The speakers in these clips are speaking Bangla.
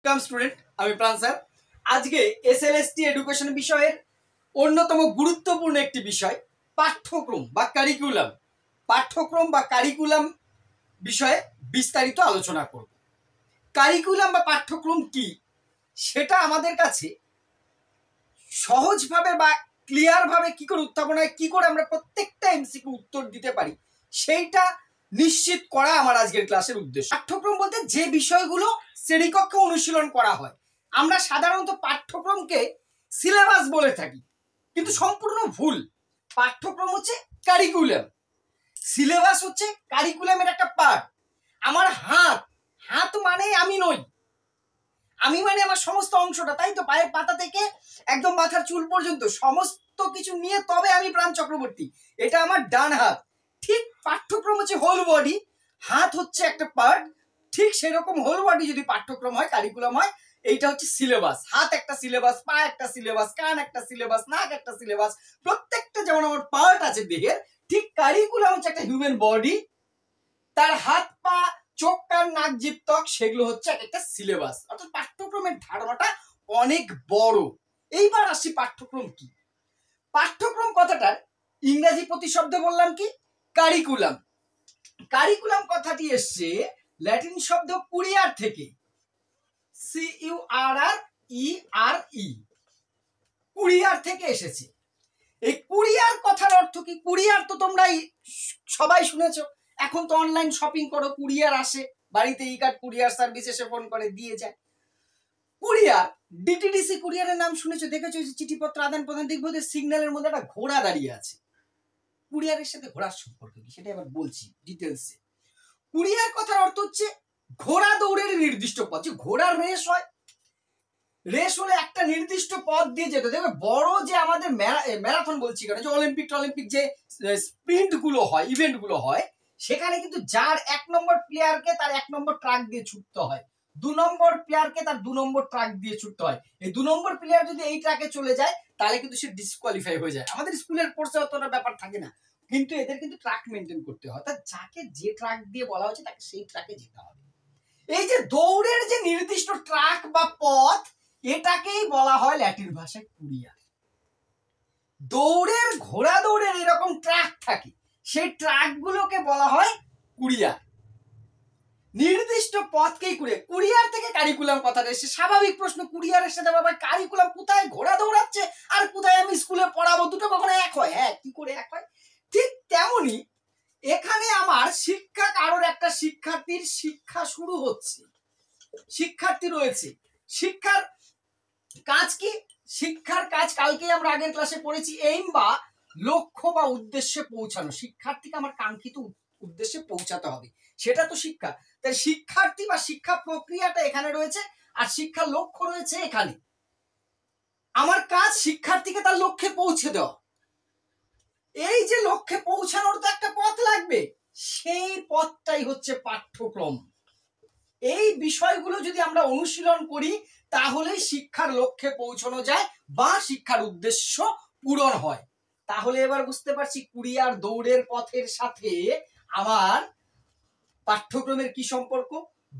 স্টুডেন্ট আমি প্রাণ স্যার। আজকে এসএলএসটি এডুকেশন বিষয়ের অন্যতম গুরুত্বপূর্ণ একটি বিষয় পাঠ্যক্রম বা কারিকুলাম বিষয়ে বিস্তারিত আলোচনা করব। কারিকুলাম বা পাঠ্যক্রম কি সেটা আমাদের কাছে সহজভাবে বা ক্লিয়ারভাবে কি করে উত্থাপন হয়, কি করে আমরা প্রত্যেকটা এমসিকিউ উত্তর দিতে পারি, সেইটা নিশ্চিত করা আমার আজকের ক্লাসের উদ্দেশ্য। পাঠ্যক্রম বলতে যে বিষয়গুলো শ্রেণীকক্ষে অনুশীলন করা হয়। আমরা সাধারণত পাঠ্যক্রমকে সিলেবাস বলে থাকি, কিন্তু সম্পূর্ণ ভুল। পাঠ্যক্রম হচ্ছে কারিকুলাম, সিলেবাস হচ্ছে কারিকুলামের একটা পার্ট। আমার হাত মানে আমি নই, আমি মানে আমার সমস্ত অংশটা, তাই তো? পায়ের পাতা থেকে একদম মাথার চুল পর্যন্ত সমস্ত কিছু নিয়ে তবে আমি প্রাণ চক্রবর্তী, এটা আমার ডান হাত। ঠিক পাঠ্যক্রম হচ্ছে হোল বডি, হাত হচ্ছে একটা পার্ট। ঠিক সেরকম হোল বডি যদি পাঠ্যক্রম হয়, কারিকুলাম হয়, এইটা হচ্ছে সিলেবাস। হাত একটা সিলেবাস, পা একটা সিলেবাস, কান একটা সিলেবাস, নাক একটা সিলেবাস, প্রত্যেকটা যেমন আমার পার্ট আছে দেহের, ঠিক কারিকুলাম হচ্ছে একটা হিউম্যান বডি, তার হাত পা চোখ কান নাক জিভ ত্বক সেগুলো হচ্ছে একটা সিলেবাস। অর্থাৎ পাঠ্যক্রমের ধারণাটা অনেক বড়। এইবার আসি পাঠ্যক্রম কি। পাঠ্যক্রম কথাটার ইংরেজি প্রতিশব্দ বললাম কি? কারিকুলাম। কারিকুলাম কথাটি এসছে ল্যাটিন শব্দ কুরিয়ার থেকে, CURRERE, কুরিয়ার থেকে এসেছে। এই কুরিয়ার কথার অর্থ কি? কুরিয়ার তো তোমরা সবাই শুনেছো, এখন তো অনলাইন শপিং করো, কুরিয়ার আসে বাড়িতে, ই কার্ড কুরিয়ার সার্ভিস এসে ফোন করে দিয়ে যায়। কুরিয়ার, ডিটিডিসি কুরিয়ারের নাম শুনেছো, দেখেছো? চিঠিপত্র আদান প্রদান, দেখবো সিগন্যালের মধ্যে একটা ঘোড়া দাঁড়িয়ে আছে। কুরিয়ারের সাথে ঘোড়ার সম্পর্ক কি সেটা এবার বলছি ডিটেলসে। কুরিয়ার কথার অর্থ হচ্ছে ঘোড়া দৌড়ের নির্দিষ্ট পথ। যে ঘোড়ার রেস হয়, রেস হলে একটা নির্দিষ্ট পথ দিয়ে যেতে দেখবে। বড় যে আমাদের ম্যারাথন বলছি কেন, যে অলিম্পিক যে স্প্রিন্ট গুলো হয়, ইভেন্ট গুলো হয়, সেখানে কিন্তু যার 1 নম্বর প্লেয়ারকে তার 1 নম্বর ট্রাক দিয়ে ছুটতে হয়, 2 নম্বর প্লেয়ারকে তার 2 নম্বর ট্রাক দিয়ে ছুটতে হয়। এই 2 নম্বর প্লেয়ার যদি এই ট্রাকে চলে যায় তাহলে কিন্তু সে ডিসকোয়ালিফাই হয়ে যায়। আমাদের স্কুলের কোর্সে অতটা ব্যাপার থাকে না, কিন্তু এদের কিন্তু ট্রাক মেনটেন করতে হয়। অর্থাৎ যাকে যে ট্রাক দিয়ে বলা হচ্ছে তাকে সেই ট্রাকে যেতে হবে। এই যে দৌড়ের যে নির্দিষ্ট ট্রাক বা পথ, এটাকেই বলা হয় ল্যাটিন ভাষায় কুরিয়ার। দৌড়ের, ঘোড়া দৌড়ের এরকম ট্রাক থাকে, সেই ট্রাকগুলোকে বলা হয় কুরিয়ার। নির্দিষ্ট পথকেই কুরিয়ার। কুরিয়ার থেকে কারিকুলাম কথাটা এসে স্বাভাবিক প্রশ্ন, কুরিয়ারের সাথে বাবা কারিকুলাম কোথায়? ঘোড়া দৌড়াচ্ছে আর কোথায় আমি স্কুলে পড়াবো, দুটো কখনো এক হয়? হ্যাঁ, কি করে এক হয়? ঠিক তেমনি এখানে আমার শিক্ষা, কারোর একটা শিক্ষার্থীর শিক্ষা শুরু হচ্ছে, শিক্ষার্থী রয়েছে, শিক্ষার কাজ কি? শিক্ষার কাজ কালকে আমরা আগের ক্লাসে পড়েছি, এইম বা লক্ষ্য বা উদ্দেশ্যে পৌঁছানো। শিক্ষার্থীকে আমার কাঙ্ক্ষিত উদ্দেশ্যে পৌঁছাতে হবে, সেটা তো শিক্ষা। তাই শিক্ষার্থী বা শিক্ষা প্রক্রিয়াটা এখানে রয়েছে, আর শিক্ষার লক্ষ্য রয়েছে এখানে। আমার কাজ শিক্ষার্থীকে তার লক্ষ্যে পৌঁছে দেওয়া। এই যে লক্ষ্যে পৌঁছানোর তো একটা পথ লাগবে, সেই পথটাই হচ্ছে পাঠ্যক্রম। এই বিষয়গুলো যদি আমরা অনুশীলন করি তাহলে শিক্ষার লক্ষ্যে পৌঁছানো যায় বা শিক্ষার উদ্দেশ্য পূরণ হয়। তাহলে এবার বুঝতে পারছি কুরিয়ার দৌড়ের পথের সাথে আমার পাঠ্যক্রমের কি সম্পর্ক।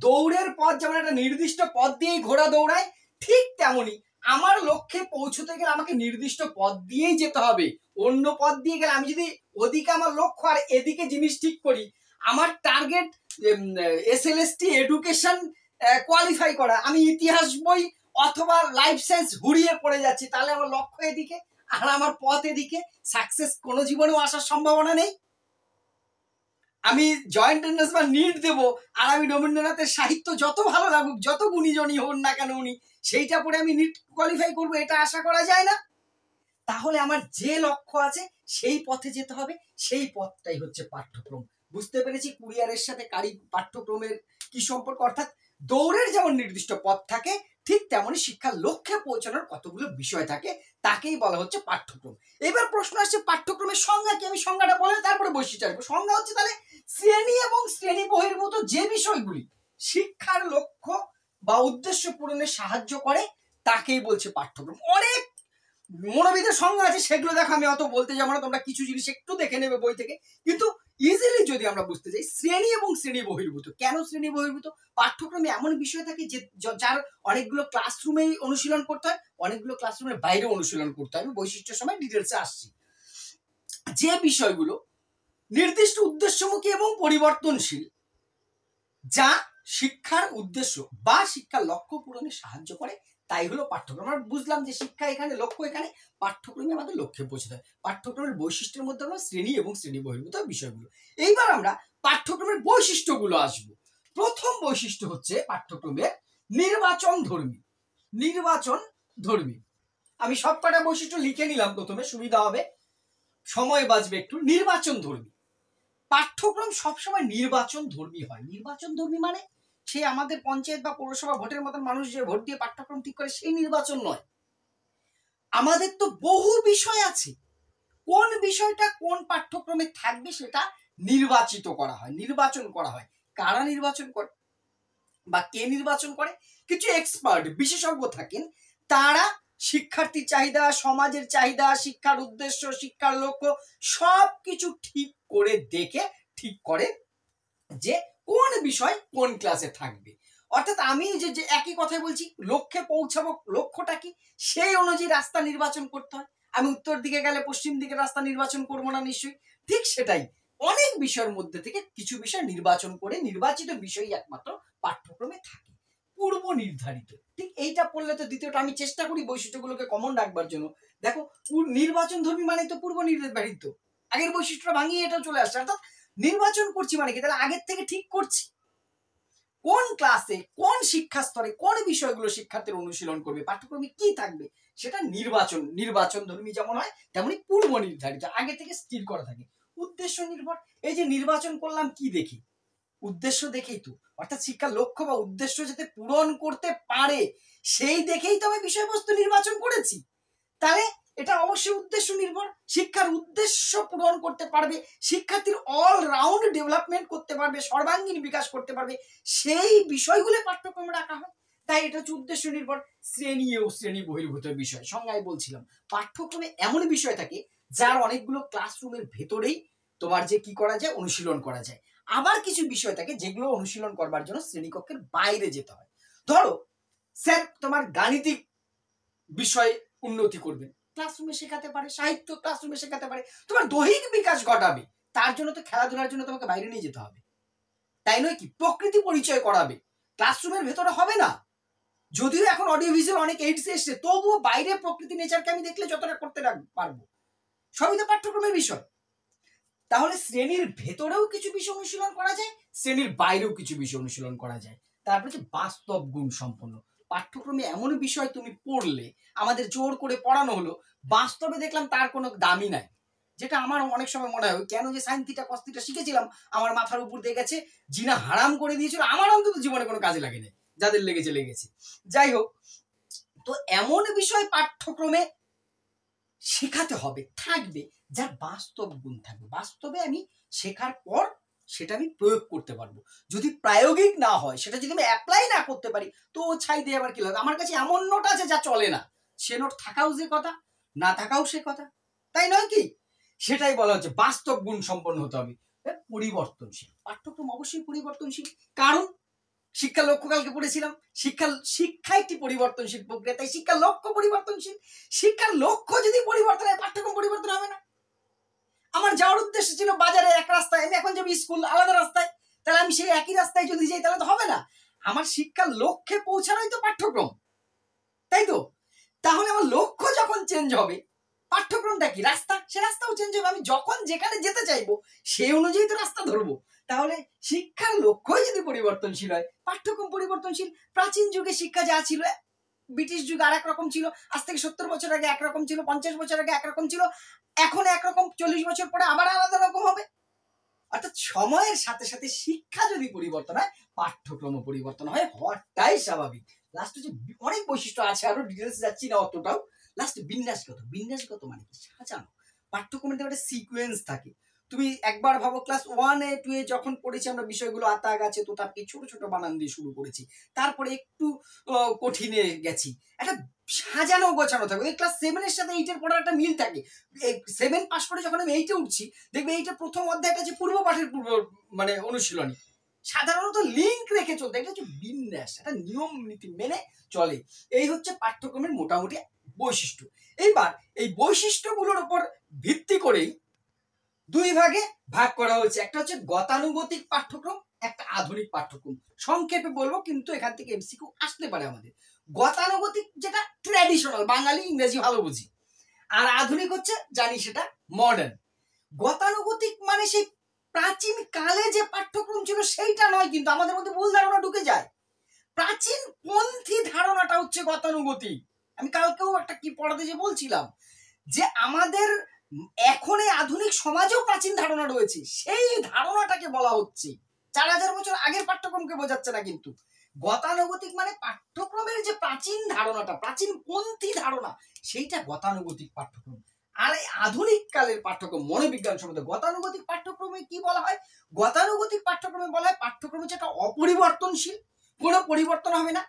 দৌড়ের পথ যেমন একটা নির্দিষ্ট পথ দিয়েই ঘোড়া দৌড়ায়, ঠিক তেমনি আমার লক্ষ্যে পৌঁছতে গেলে আমাকে নির্দিষ্ট পথ দিয়েই যেতে হবে। অন্য পথ দিয়ে গেলে, আমি যদি ওদিকে আমার লক্ষ্য আর এদিকে জিনিস ঠিক করি, আমার টার্গেট এসএলএসটি এডুকেশন কোয়ালিফাই করা, আমি ইতিহাস বই অথবা লাইফ সায়েন্স ঘুরিয়ে পড়ে যাচ্ছি, তাহলে আমার লক্ষ্য এদিকে আর আমার পথ এদিকে, সাকসেস কোনো জীবনেও আসার সম্ভাবনা নেই। আমি জয়েন্ট এন্ট্রান্স বা নিট দেবো, আর আমি রবীন্দ্রনাথের সাহিত্য যত ভালো লাগুক, যত গুণীজনী হন না কেন উনি, সেইটা পরে আমি নিট কোয়ালিফাই করবো, এটা আশা করা যায় না। তাহলে আমার যে লক্ষ্য আছে সেই পথে যেতে হবে, সেই পথটাই হচ্ছে পাঠ্যক্রম। বুঝতে পেরেছি কুরিয়ারের সাথে পাঠ্যক্রমের কি সম্পর্ক। অর্থাৎ দৌড়ের যেমন নির্দিষ্ট পথ থাকে, ঠিক তেমনি শিক্ষার লক্ষ্যে পৌঁছানোর কতগুলো বিষয় থাকে, তাকেই বলা হচ্ছে পাঠ্যক্রম। এবার প্রশ্ন আসছে পাঠ্যক্রমের সংজ্ঞা কি। আমি সংজ্ঞাটা বলে তারপরে বৈশিষ্ট্য আসবো। সংজ্ঞা হচ্ছে তাহলে শ্রেণী এবং শ্রেণী বহির্ভূত যে বিষয়গুলি শিক্ষার লক্ষ্য বা উদ্দেশ্য পূরণে সাহায্য করে তাকেই বলছে পাঠ্যক্রম। অনেক মনোবিদের সংজ্ঞা আছে, সেগুলো দেখো আমি অত বলতে যাবো না, তোমরা কিছু জিনিস একটু দেখে নেবে বই থেকে। কিন্তু ইজিলি যদি আমরা বুঝতে চাই শ্রেণী এবং শ্রেণী বহির্ভূত। কেন শ্রেণী বহির্ভূত? পাঠ্যক্রমে এমন বিষয় থাকে যে যার অনেকগুলো ক্লাসরুমেই অনুশীলন করতে হয়, অনেকগুলো ক্লাসরুমের বাইরে অনুশীলন করতে হয়। আমি বৈশিষ্ট্যের সময় ডিটেলসে আসছি। যে বিষয়গুলো নির্দিষ্ট উদ্দেশ্যমুখী এবং পরিবর্তনশীল, যা শিক্ষার উদ্দেশ্য বা শিক্ষার লক্ষ্য পূরণে সাহায্য করে, তাই হলো পাঠ্যক্রম। আমরা বুঝলাম যে শিক্ষা এখানে, লক্ষ্য এখানে, পাঠ্যক্রমে আমাদের লক্ষ্যে পৌঁছতে হয়। পাঠ্যক্রমের বৈশিষ্ট্যের মধ্যে আমরা শ্রেণী এবং শ্রেণী বহির্ভূত বিষয়গুলো। এইবার আমরা পাঠ্যক্রমের বৈশিষ্ট্যগুলো আসব। প্রথম বৈশিষ্ট্য হচ্ছে পাঠ্যক্রমের নির্বাচন ধর্মী। নির্বাচন ধর্মী, আমি সব কটা বৈশিষ্ট্য লিখে নিলাম প্রথমে, সুবিধা হবে, সময় বাঁচবে একটু। নির্বাচন ধর্মী, পাঠ্যক্রম সবসময় নির্বাচন ধর্মী হয়। নির্বাচন ধর্মী মানে সে আমাদের পঞ্চায়েত বা পৌরসভা ভোটের মতন মানুষ যে ভোট দিয়ে পাঠ্যক্রম ঠিক করে সেই নির্বাচন নয়। আমাদের তো বহু বিষয় আছে, কোন বিষয়টা কোন পাঠ্যক্রমে থাকবে সেটা নির্বাচিত করা হয়, নির্বাচন করা হয়। কারা নির্বাচন করে বা কে নির্বাচন করে? কিছু এক্সপার্ট, বিশেষজ্ঞ থাকেন, তারা শিক্ষার্থীর চাহিদা, সমাজের চাহিদা, শিক্ষার উদ্দেশ্য, শিক্ষার লক্ষ্য সবকিছু ঠিক করে দেখে ঠিক করে যে কোন বিষয় কোন ক্লাসে থাকবে। অর্থাৎ আমি যে একই কথাই বলছি, লক্ষ্যে পৌঁছাবো, লক্ষ্যটা কি সেই অনুযায়ী রাস্তা নির্বাচন করতে হয়। আমি উত্তর দিকে গেলে পশ্চিম দিকে রাস্তা নির্বাচন করবো না নিশ্চয়ই। ঠিক সেটাই, অনেক বিষয়ের মধ্যে থেকে কিছু বিষয় নির্বাচন করে, নির্বাচিত বিষয় একমাত্র পাঠ্যক্রমে থাকে, পূর্ব নির্ধারিত। ঠিক এইটা পড়লে তো দ্বিতীয়টা আমি চেষ্টা করি বৈশিষ্ট্যগুলোকে কমন রাখবার জন্য। দেখো, নির্বাচন ধর্মী মানে তো পূর্ব নির্ধারিত, আগের বৈশিষ্ট্যটা ভাঙিয়ে এটাও চলে আসছে। অর্থাৎ নির্বাচন করছি মানে কি, তাহলে আগের থেকে ঠিক করছি কোন ক্লাসে কোন শিক্ষা স্তরে কোন বিষয়গুলো শিক্ষার্থীরা অনুশীলন করবে, পাঠ্যক্রমে কি থাকবে, সেটা নির্বাচন ধর্মী যেমন হয় তেমনি পূর্ব নির্ধারিত, আগে থেকে স্থির করা থাকে। উদ্দেশ্য নির্ভর, এই যে নির্বাচন করলাম কি দেখি, উদ্দেশ্য দেখেই তো। অর্থাৎ শিক্ষার লক্ষ্য বা উদ্দেশ্য যাতে পূরণ করতে পারে সেই দেখেই তো আমি বিষয়বস্তু নির্বাচন করেছি। তাহলে এটা অবশ্যই উদ্দেশ্য নির্ভর। শিক্ষার উদ্দেশ্য পূরণ করতে পারবে, শিক্ষার্থীর অল রাউন্ড ডেভেলপমেন্ট করতে পারবে, সর্বাঙ্গীন বিকাশ করতে পারবে, সেই বিষয়গুলো পাঠ্যক্রমে রাখা হয়। তাই এটা হচ্ছে উদ্দেশ্য নির্ভর। শ্রেণী ও শ্রেণী বহির্ভূত বিষয়, সংজ্ঞায় বলছিলাম পাঠ্যক্রমে এমন বিষয় থাকে যার অনেকগুলো ক্লাসরুমের ভেতরেই তোমার যে কি করা যায়, অনুশীলন করা যায়। আবার কিছু বিষয় থাকে যেগুলো অনুশীলন করবার জন্য শ্রেণীকক্ষের বাইরে যেতে হয়। ধরো স্যার তোমার গাণিতিক বিষয়ে উন্নতি করবেন, ক্লাসরুমে শেখাতে পারে, সাহিত্য ক্লাসরুমে শেখাতে পারে, তোমার দৈহিক বিকাশ ঘটাবে, তার জন্য তো খেলাধুলার জন্য তোমাকে বাইরে নিয়ে যেতে হবে, তাই নয় কি? প্রকৃতি পরিচয় করাবে, ক্লাসরুমের ভেতরে হবে না। যদিও এখন অডিও ভিজুয়াল অনেক এইডস এসছে, তবুও বাইরে প্রকৃতি নেচারকে আমি দেখলে যতটা করতে পারবো, সবই তো পাঠ্যক্রমের বিষয়। তাহলে শ্রেণীর ভেতরেও কিছু বিষয় অনুশীলন করা যায়, শ্রেণীর বাইরেও কিছু বিষয় অনুশীলন করা যায়। তারপরে হচ্ছে বাস্তব গুণ সম্পন্ন। পাঠ্যক্রমে এমন বিষয় তুমি পড়লে, আমাদের জোর করে পড়ানো হলো, বাস্তবে দেখলাম তার কোনো দামই নাই। যেটা আমার অনেক সময় মনে হয়, কেন যে সাইন থিটা কস থিটা শিখেছিলাম আমার মাথার উপর দিয়ে গেছে, জিনা হারাম করে দিয়েছিল, আমার অন্তত জীবনে কোনো কাজে লাগেনি, যাদের লেগেছে। যাই হোক, তো এমন বিষয় পাঠ্যক্রমে শেখাতে হবে, থাকবে, যার বাস্তব গুণ থাকবে, বাস্তবে আমি শেখার পর সেটা আমি প্রয়োগ করতে পারবো। যদি প্রায়োগিক না হয়, সেটা যদি আমি অ্যাপ্লাই না করতে পারি, তো ছাই দিয়ে আবার কি লাগে। আমার কাছে এমন নোট আছে যা চলে না, সে নোট থাকাও যে কথা, না থাকাও সে কথা, তাই নয় কি? সেটাই বলা হচ্ছে বাস্তব গুণ সম্পন্ন হতে হবে। পরিবর্তনশীল, পাঠ্যক্রম অবশ্যই পরিবর্তনশীল, কারণ শিক্ষার লক্ষ্য কালকে পড়েছিলাম, শিক্ষা একটি পরিবর্তনশীল প্রক্রিয়া, তাই শিক্ষার লক্ষ্য পরিবর্তনশীল। শিক্ষার লক্ষ্য যদি পরিবর্তন হয়, পাঠ্যক্রম পরিবর্তন হবে না। আমার যাওয়ার উদ্দেশ্য ছিল বাজারে এক রাস্তায়, আমি এখন যাবো স্কুল আলাদা রাস্তায়, তাহলে আমি সেই একই রাস্তায় যদি যাই তাহলে তো হবে না। আমার শিক্ষার লক্ষ্যে পৌঁছানোই তো পাঠ্যক্রম, তাই তো? তাহলে আমার লক্ষ্য যখন চেঞ্জ হবে, পাঠ্যক্রমটা কি, রাস্তা, সে রাস্তাও চেঞ্জ হবে। আমি যখন যেখানে যেতে চাইবো সেই অনুযায়ী তো রাস্তা ধরবো। তাহলে শিক্ষার লক্ষ্যই যদি পরিবর্তনশীল হয়, পাঠ্যক্রম পরিবর্তনশীল। প্রাচীন যুগে শিক্ষা যা ছিল, ব্রিটিশ যুগ আর একরকম ছিল, আজ থেকে 70 বছর আগে একরকম ছিল, 50 বছর আগে একরকম ছিল, এখন একরকম, 40 বছর পরে আবার আলাদা রকম হবে। অর্থাৎ সময়ের সাথে সাথে শিক্ষা যদি পরিবর্তন হয়, পাঠ্যক্রম পরিবর্তন হয়, হওয়াটাই স্বাভাবিক। লাস্ট হচ্ছে অনেক বৈশিষ্ট্য আছে, আরো ডিটেলস যাচ্ছি না অতটাও। লাস্ট বিন্যাসগত, বিন্যাসগত মানে কি, সাজানো। পাঠ্যক্রমের একটা সিকোয়েন্স থাকে। তুমি একবার ভাবো, ক্লাস 1 এ 2 এ যখন পড়েছি আমরা বিষয়গুলো, আতা গাছে তোতা পাখি, ছোট ছোট বানান দিয়ে শুরু করেছি, তারপরে একটু কঠিনে গেছি, একটা সাজানো গোছানো থাকবে। এই ক্লাস 7 এর সাথে 8 এর পড়ার একটা মিল থাকে। 7 পাস করে যখন আমি 8 এ উঠছি, দেখবে এইটা প্রথম অধ্যায়টা যে পূর্ব পাঠের মানে অনুশীলনী, সাধারণত লিঙ্ক রেখে চলতে, এটা হচ্ছে বিন্যাস, একটা নিয়ম নীতি মেনে চলে। এই হচ্ছে পাঠ্যক্রমের মোটামুটি বৈশিষ্ট্য। এইবার এই বৈশিষ্ট্যগুলোর উপর ভিত্তি করেই দুই ভাগে ভাগ করা হয়েছে। একটা হচ্ছে গতানুগতিক পাঠ্যক্রম, একটা আধুনিক পাঠ্যক্রম। সংক্ষেপে বলবো, কিন্তু এখান থেকে এমসিকিউ আসতে পারে আমাদের। গতানুগতিক যেটা ট্র্যাডিশনাল, বাঙালি ইংরেজি ভালো বুঝি, আর আধুনিক হচ্ছে জানি সেটা মডার্ন। গতানুগতিক মানে সেই প্রাচীন কালে যে পাঠ্যক্রম ছিল সেইটা নয়, কিন্তু আমাদের মধ্যে ভুল ধারণা ঢুকে যায়। প্রাচীন পন্থী ধারণাটা হচ্ছে গতানুগতিক। আমি কালকেও একটা কি পড়াতে যে বলছিলাম যে আমাদের এখন এই আধুনিক সমাজেও প্রাচীন ধারণা রয়েছে, সেই ধারণাটাকে বলা হচ্ছে। 4000 বছর আগের পাঠ্যক্রমকে বোঝাচ্ছে না। কিন্তু গতানুগতিক মানে পাঠ্যক্রমের যে প্রাচীন ধারণাটা, প্রাচীন পন্থী ধারণা, সেইটা গতানুগতিক পাঠ্যক্রম। আর এই আধুনিক কালের পাঠ্যক্রম মনোবিজ্ঞান সম্বন্ধ গতানুগতিক পাঠ্যক্রমে কি বলা হয়? গতানুগতিক পাঠ্যক্রমে বলা হয় পাঠ্যক্রম হচ্ছে একটা অপরিবর্তনশীল, কোনো পরিবর্তন হবে না।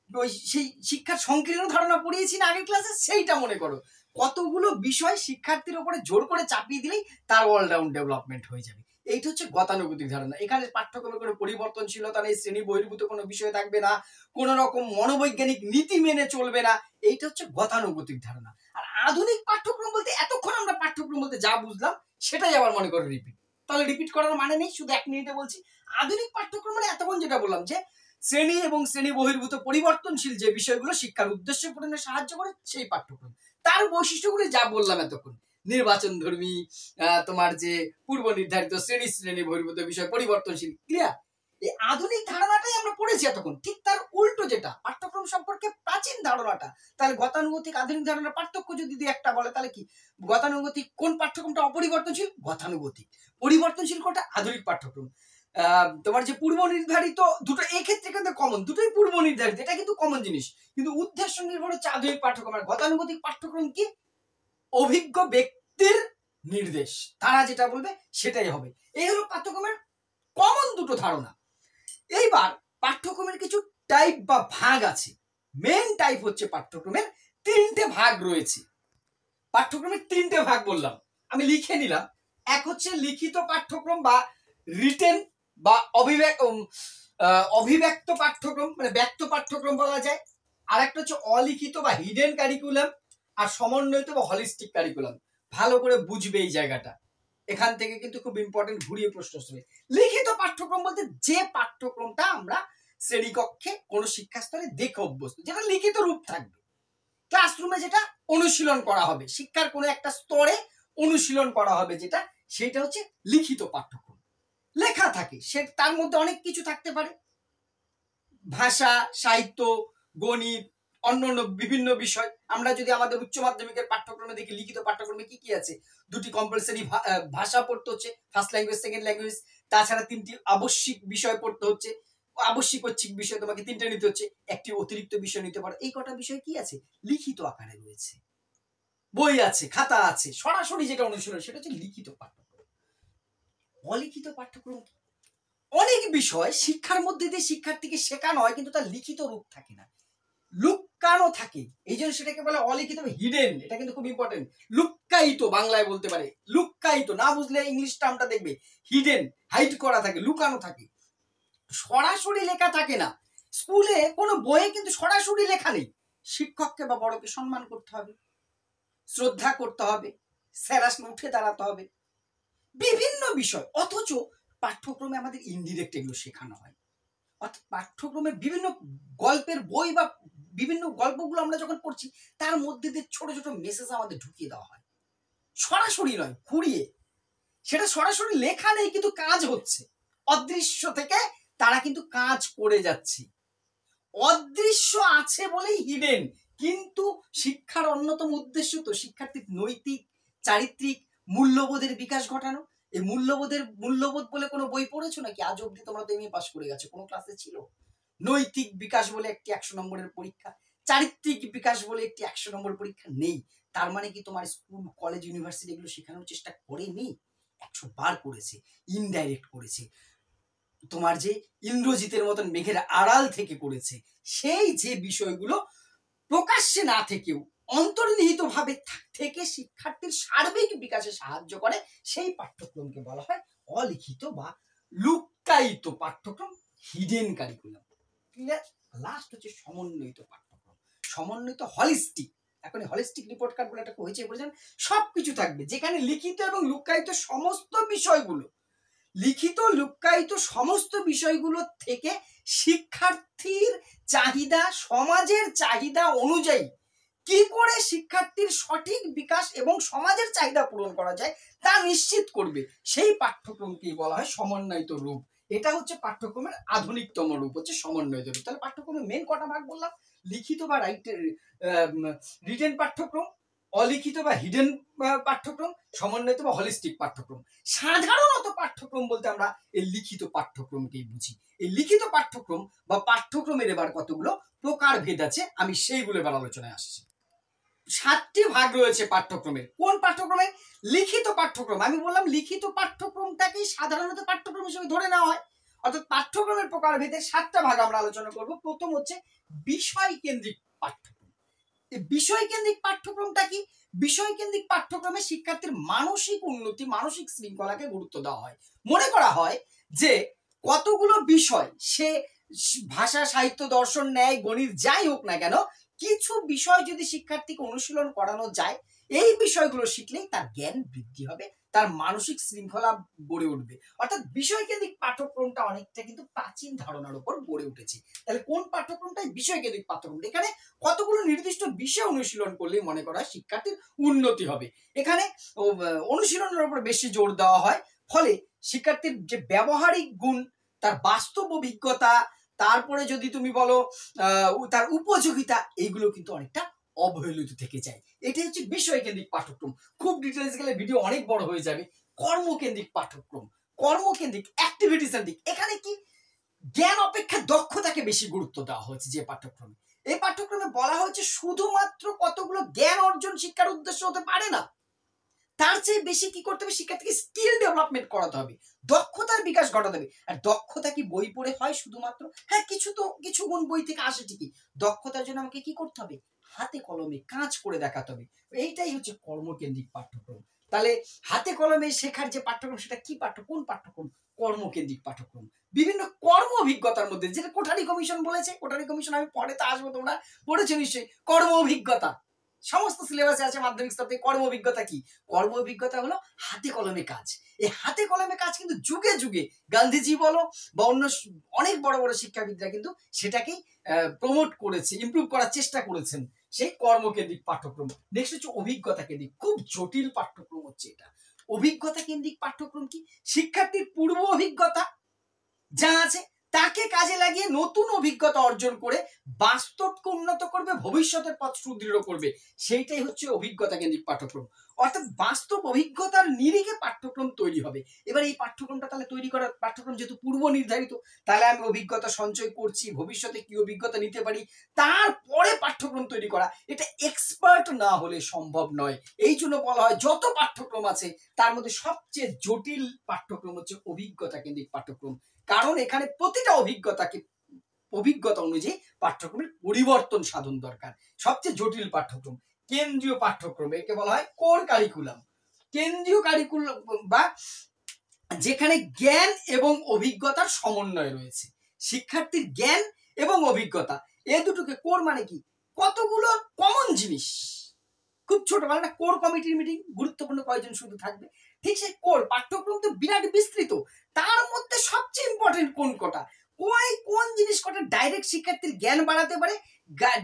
ওই সেই শিক্ষার সংকীর্ণ ধারণা পড়িয়েছি না আগের ক্লাসে, সেইটা মনে করো। কতগুলো বিষয় শিক্ষার্থীর উপরে জোর করে চাপিয়ে দিলেই তার অলরাউন্ড ডেভেলপমেন্ট হয়ে যাবে। এইটা হচ্ছে গতানুগতিক ধারণা। এখানে পাঠ্যক্রমে কোনো পরিবর্তনশীলতা নেই, শ্রেণী বহির্ভূত কোনো বিষয় থাকবে না, কোনো রকম মনোবৈজ্ঞানিক নীতি মেনে চলবে না। এইটা হচ্ছে গতানুগতিক ধারণা। আর আধুনিক পাঠ্যক্রম বলতে এতক্ষণ আমরা পাঠ্যক্রম বলতে যা বুঝলাম সেটাই আবার মনে করো রিপিট। তাহলে রিপিট করার মানে নেই, শুধু 1 মিনিটে বলছি। আধুনিক পাঠ্যক্রম মানে এতক্ষণ যেটা বললাম যে শ্রেণী এবং শ্রেণী বহির্ভূত পরিবর্তনশীল যে বিষয়গুলো শিক্ষার উদ্দেশ্য পূরণে সাহায্য করে সেই পাঠ্যক্রম। তার বৈশিষ্ট্যগুলি যা বললাম এতক্ষণ, নির্বাচন ধর্মী, তোমার যে পূর্ব নির্ধারিত শ্রেণী বহির্ভূত বিষয়, পরিবর্তনশীল, ক্লিয়ার? এই আধুনিক ধারণাটাই আমরা পড়েছি এতক্ষণ। ঠিক তার উল্টো যেটা পাঠ্যক্রম সম্পর্কে প্রাচীন ধারণাটা। তাহলে গতানুগতিক আধুনিক ধারণার পার্থক্য যদি একটা বলে, তাহলে কি? গতানুগতিক কোন পাঠ্যক্রমটা অপরিবর্তনশীল? গতানুগতিক। পরিবর্তনশীল কোনটা? আধুনিক পাঠ্যক্রম। তোমার যে পূর্ব নির্ধারিত দুটো, এই ক্ষেত্রে কিন্তু কমন, দুটোই পূর্ব নির্ধারিত, এটা কিন্তু কমন জিনিস। কিন্তু উদ্দেশ্য নির্ভর হচ্ছে আধুনিক পাঠ্যক্রম। আর গতানুগতিক পাঠ্যক্রম কি? অভিজ্ঞ ব্যক্তির নির্দেশ, তারা যেটা বলবে সেটাই হবে। এই হলো পাঠ্যক্রমের কমন দুটো ধারণা। এইবার পাঠ্যক্রমের কিছু টাইপ বা ভাগ আছে। মেন টাইপ হচ্ছে পাঠ্যক্রমের 3টে ভাগ রয়েছে। পাঠ্যক্রমের 3টে ভাগ বললাম, আমি লিখে নিলাম। এক হচ্ছে লিখিত পাঠ্যক্রম বা রিটেন বা অভিব্যক্ত পাঠ্যক্রম, মানে ব্যক্ত পাঠ্যক্রম বলা যায়। আর একটা হচ্ছে অলিখিত বা হিডেন কারিকুলাম, আর সমন্বয়িত বা হলিস্টিক কারিকুলাম। ভালো করে বুঝবে এই জায়গাটা, এখান থেকে কিন্তু খুব ইম্পর্টেন্ট ঘুরিয়ে প্রশ্ন আসবে। লিখিত পাঠ্যক্রম বলতে যে পাঠ্যক্রমটা আমরা শ্রেণীকক্ষে কোন শিক্ষা স্তরে দেখে অভ্যস্ত, যেটা লিখিত রূপ থাকবে, ক্লাসরুমে যেটা অনুশীলন করা হবে, শিক্ষার কোনো একটা স্তরে অনুশীলন করা হবে, যেটা সেটা হচ্ছে লিখিত পাঠ্যক্রম। লেখা থাকে, সে তার মধ্যে অনেক কিছু থাকতে পারে, ভাষা, সাহিত্য, গণিত, অন্যান্য বিভিন্ন বিষয়। আমরা যদি আমাদের উচ্চ মাধ্যমিকের পাঠ্যক্রমে দেখি, লিখিত পাঠ্যক্রমে কি কি আছে? 2টি কম্পালসারি ভাষা পড়তে হচ্ছে, ফার্স্ট ল্যাঙ্গুয়েজ, সেকেন্ড ল্যাঙ্গুয়েজ। তাছাড়া 3টি আবশ্যিক বিষয় পড়তে হচ্ছে, আবশ্যিক ঐচ্ছিক বিষয় তোমাকে 3টে নিতে হচ্ছে, একটি অতিরিক্ত বিষয় নিতে পারো। এই কটা বিষয় কি আছে? লিখিত আকারে রয়েছে, বই আছে, খাতা আছে। সরাসরি যেটা অনুশীলন সেটা হচ্ছে লিখিত পাঠ্যক্রম। অলিখিত পাঠ্যক্রম অনেক বিষয় শিক্ষার মধ্যে দিয়ে শিক্ষার্থীকে শেখানো হয়, কিন্তু তার লিখিত রূপ থাকে না, লুক্কানো থাকে। এই জন্য সেটাকে বলে অলিখিত, হিডেন। এটা কিন্তু খুব ইম্পর্টেন্ট। লুক্কায়িত বাংলায় বলতে পারে, লুক্কায়িত। না বুঝলে ইংলিশ টার্মটা দেখবে, হিডেন, হাইড করা থাকে, লুকানো থাকে, সরাসরি লেখা থাকে না। স্কুলে কোনো বইয়ে কিন্তু সরাসরি লেখা নেই। শিক্ষককে বা বড়কে সম্মান করতে হবে, শ্রদ্ধা করতে হবে, স্যার উঠে দাঁড়াতে হবে, বিভিন্ন বিষয়। অথচ পাঠ্যক্রমে আমাদের ইনডিরেক্ট এগুলো শেখানো হয়। অর্থাৎ পাঠ্যক্রমে বিভিন্ন গল্পের বই বা বিভিন্ন গল্পগুলো আমরা যখন পড়ছি, তার মধ্যে দিয়ে ছোট ছোট মেসেজ আমাদের ঢুকিয়ে দেওয়া হয়, সরাসরি নয়, ঘুরিয়ে। সেটা সরাসরি লেখা নেই, কিন্তু কাজ হচ্ছে অদৃশ্য থেকে, তারা কিন্তু কাজ করে যাচ্ছে। অদৃশ্য আছে বলেই হিডেন। কিন্তু শিক্ষার অন্যতম উদ্দেশ্য তো শিক্ষার্থীর নৈতিক, চারিত্রিক মূল্যবোধের বিকাশ ঘটানো। এই মূল্যবোধ বলে কোনো বই পড়েছো নাকি? আজ অব্দি তোমরা তো এমএ পাস করে গেছো, কোনো ক্লাসে ছিল? নৈতিক বিকাশ বলে একটি 100 নম্বরের পরীক্ষা, চারিত্রিক বিকাশ বলে একটি 100 নম্বর পরীক্ষা নেই। তার মানে কি তোমার স্কুল, কলেজ, ইউনিভার্সিটি এগুলো শেখানোর চেষ্টা করেনি? 100 বার করেছে, ইনডাইরেক্ট করেছে। তোমার যে ইন্দ্রজিতের মতন মেঘের আড়াল থেকে করেছে। সেই যে বিষয়গুলো প্রকাশ্যে না থেকেও অন্তর্নিহিত ভাবে থেকে শিক্ষার্থীর সার্বিক বিকাশে সাহায্য করে সেই পাঠ্যক্রমকে বলা হয় অলিখিত বা লুক্কায়িত পাঠ্যক্রম, হিডেন কারিকুলাম। ক্লিয়ার? লাস্ট হচ্ছে সমন্বিত পাঠ্যক্রম, সমন্বিত হলিস্টিক। এখন হলিস্টিক রিপোর্ট কার্ড বলে একটা হয়েছে, বলেছেন সবকিছু থাকবে, যেখানে লিখিত এবং লুক্কায়িত সমস্ত বিষয়গুলো, লিখিত লুক্কায়িত সমস্ত বিষয়গুলো থেকে শিক্ষার্থীর চাহিদা, সমাজের চাহিদা অনুযায়ী কি করে শিক্ষার্থীর সঠিক বিকাশ এবং সমাজের চাহিদা পূরণ করা যায় তা নিশ্চিত করবে, সেই পাঠ্যক্রমকেই বলা হয় সমন্বয়িত রূপ। এটা হচ্ছে পাঠ্যক্রমের আধুনিকতম রূপ, হচ্ছে সমন্বয়িত রূপ। তাহলে পাঠ্যক্রমের মেন কটা ভাগ বললাম? লিখিত বা রিটেন পাঠ্যক্রম, অলিখিত বা হিডেন পাঠ্যক্রম, সমন্বিত বা হলিস্টিক পাঠ্যক্রম। সাধারণত পাঠ্যক্রম বলতে আমরা এই লিখিত পাঠ্যক্রমকেই বুঝি। এই লিখিত পাঠ্যক্রম বা পাঠ্যক্রমের এবার কতগুলো প্রকারভেদ আছে, আমি সেইগুলো এবার আলোচনায় আসছি। 7টি ভাগ রয়েছে পাঠ্যক্রমের। কোন পাঠ্যক্রমে? লিখিত পাঠ্যক্রম। আমি বললাম লিখিত পাঠ্যক্রমটাকেই সাধারণত পাঠ্যক্রম হিসেবে ধরে নেওয়া হয়। অর্থাৎ পাঠ্যক্রমের প্রকারভেদে 7টা ভাগ আমরা আলোচনা করব। প্রথম হচ্ছে বিষয় কেন্দ্রিক পাঠ্যক্রম। এই বিষয় কেন্দ্রিক পাঠ্যক্রমটা কি? বিষয় কেন্দ্রিক পাঠ্যক্রমে শিক্ষার্থীর মানসিক উন্নতি, মানসিক শৃঙ্খলাকে গুরুত্ব দেওয়া হয়। মনে করা হয় যে কতগুলো বিষয়, সে ভাষা, সাহিত্য, দর্শন, ন্যায়, গণিত যাই হোক না কেন, কিছু বিষয় যদি শিক্ষার্থীকে অনুশীলন করানো যায়, এই বিষয়গুলো শিখলেই তার জ্ঞান বৃদ্ধি হবে, তার মানসিক শৃঙ্খলা গড়ে উঠবে। অর্থাৎ বিষয়কেন্দ্রিক পাঠ্যক্রমটা অনেকটা কিন্তু প্রাচীন ধারণার উপর গড়ে উঠেছে। তাহলে কোন পাঠ্যক্রমটাই বিষয়কেন্দ্রিক পাঠ্যক্রম? এখানে কতগুলো নির্দিষ্ট বিষয় অনুশীলন করলে মনে করা হয় শিক্ষার্থীর উন্নতি হবে। এখানে অনুশীলনের উপর বেশি জোর দেওয়া হয়, ফলে শিক্ষার্থীর যে ব্যবহারিক গুণ, তার বাস্তব অভিজ্ঞতা, তারপরে যদি তুমি বলো তার উপযোগিতা, এইগুলো কিন্তু অনেকটা অবহেলিত থেকে যায়। এটাই হচ্ছে বিষয়কেন্দ্রিক পাঠ্যক্রম। খুব ডিটেলস গেলে ভিডিও অনেক বড় হয়ে যাবে। কর্মকেন্দ্রিক পাঠ্যক্রম, কর্মকেন্দ্রিক, অ্যাক্টিভিটি সেন্ট্রিক। এখানে কি জ্ঞান অপেক্ষা দক্ষতাকে বেশি গুরুত্ব দেওয়া হয়েছে যে পাঠ্যক্রমে। এই পাঠ্যক্রমে বলা হয়েছে শুধুমাত্র কতগুলো জ্ঞান অর্জন শিক্ষার উদ্দেশ্য হতে পারে না, তার চেয়ে বেশি কি করতে হবে? শিক্ষার্থীকে স্কিল ডেভেলপমেন্ট করাতে হবে, দক্ষতার বিকাশ ঘটাতে হবে। আর দক্ষতা কি বই পড়ে হয় শুধুমাত্র? হ্যাঁ, কিছু গুণ বই থেকে আসে ঠিকই। দক্ষতার জন্য আমাকে কি করতে হবে? হাতে কলমে কাজ করে দেখাতে হবে। এইটাই হচ্ছে কর্মকেন্দ্রিক পাঠ্যক্রম। তাহলে হাতে কলমে শেখার যে পাঠ্যক্রম, সেটা কি কোন পাঠ্যক্রম? কর্মকেন্দ্রিক পাঠ্যক্রম। বিভিন্ন কর্ম অভিজ্ঞতার মধ্যে, যেটা কোঠারি কমিশন বলেছে, কোঠারি কমিশন আমি পরে তো আসবো, তোমরা পড়েছো নিশ্চয়ই। কর্ম অভিজ্ঞতা সমস্ত সিলেবাসে আছে মাধ্যমিক স্তর থেকে। কর্ম অভিজ্ঞতা কি? কর্ম অভিজ্ঞতা হলো হাতে কলমে কাজ। এই হাতে কলমে কাজ কিন্তু যুগে যুগে গান্ধীজি বলো বা অন্য অনেক বড় বড় শিক্ষাবিদরা কিন্তু সেটাকেই প্রমোট করেছে, ইমপ্রুভ করার চেষ্টা করেছেন, সেই কর্মকেন্দ্রিক পাঠ্যক্রম। নেক্সট হচ্ছে অভিজ্ঞতা কেন্দ্রিক। খুব জটিল পাঠ্যক্রম হচ্ছে এটা। অভিজ্ঞতা কেন্দ্রিক পাঠ্যক্রম কি? শিক্ষার্থীর পূর্ব অভিজ্ঞতা যা আছে তাকে কাজে লাগিয়ে নতুন অভিজ্ঞতা অর্জন করে বাস্তবকে উন্নত করবে, ভবিষ্যতের পথ সুদৃঢ় করবে। সেইটাই হচ্ছে অভিজ্ঞতা কেন্দ্রিক পাঠ্যক্রম। অর্থাৎ বাস্তব অভিজ্ঞতার নিরিখে পাঠ্যক্রম তৈরি হবে। এবার এই পাঠ্যক্রমটা তাহলে তৈরি করার পাঠ্যক্রম যেহেতু পূর্ব নির্ধারিত, তাহলে আমি অভিজ্ঞতা সঞ্চয় করছি, ভবিষ্যতে কি অভিজ্ঞতা নিতে পারি, তারপরে পাঠ্যক্রম তৈরি করা, এটা এক্সপার্ট না হলে সম্ভব নয়। এই জন্য বলা হয় যত পাঠ্যক্রম আছে তার মধ্যে সবচেয়ে জটিল পাঠ্যক্রম হচ্ছে অভিজ্ঞতা কেন্দ্রিক পাঠ্যক্রম। কারণ এখানে প্রতিটা অভিজ্ঞতা অনুযায়ী পাঠ্যক্রমের পরিবর্তন সাধন দরকার। সবচেয়ে জটিল পাঠ্যক্রম কেন্দ্রীয় পাঠ্যক্রম, একে বলা হয় কোর কারিকুলাম। কেন্দ্রীয় কারিকুলাম বা যেখানে জ্ঞান এবং অভিজ্ঞতার সমন্বয় রয়েছে। শিক্ষার্থীর জ্ঞান এবং অভিজ্ঞতা এ দুটোকে, কোর মানে কি? কতগুলো কমন জিনিস। খুব ছোট, মানে না কোর কমিটির মিটিং, গুরুত্বপূর্ণ কয়েকজন শুধু থাকবে, ঠিক সেই কোর। পাঠ্যক্রম তো বিরাট বিস্তৃত, তার মধ্যে সবচেয়ে ইম্পর্টেন্ট কোন জিনিস কটা ডাইরেক্ট শিক্ষার্থীর জ্ঞান বাড়াতে পারে,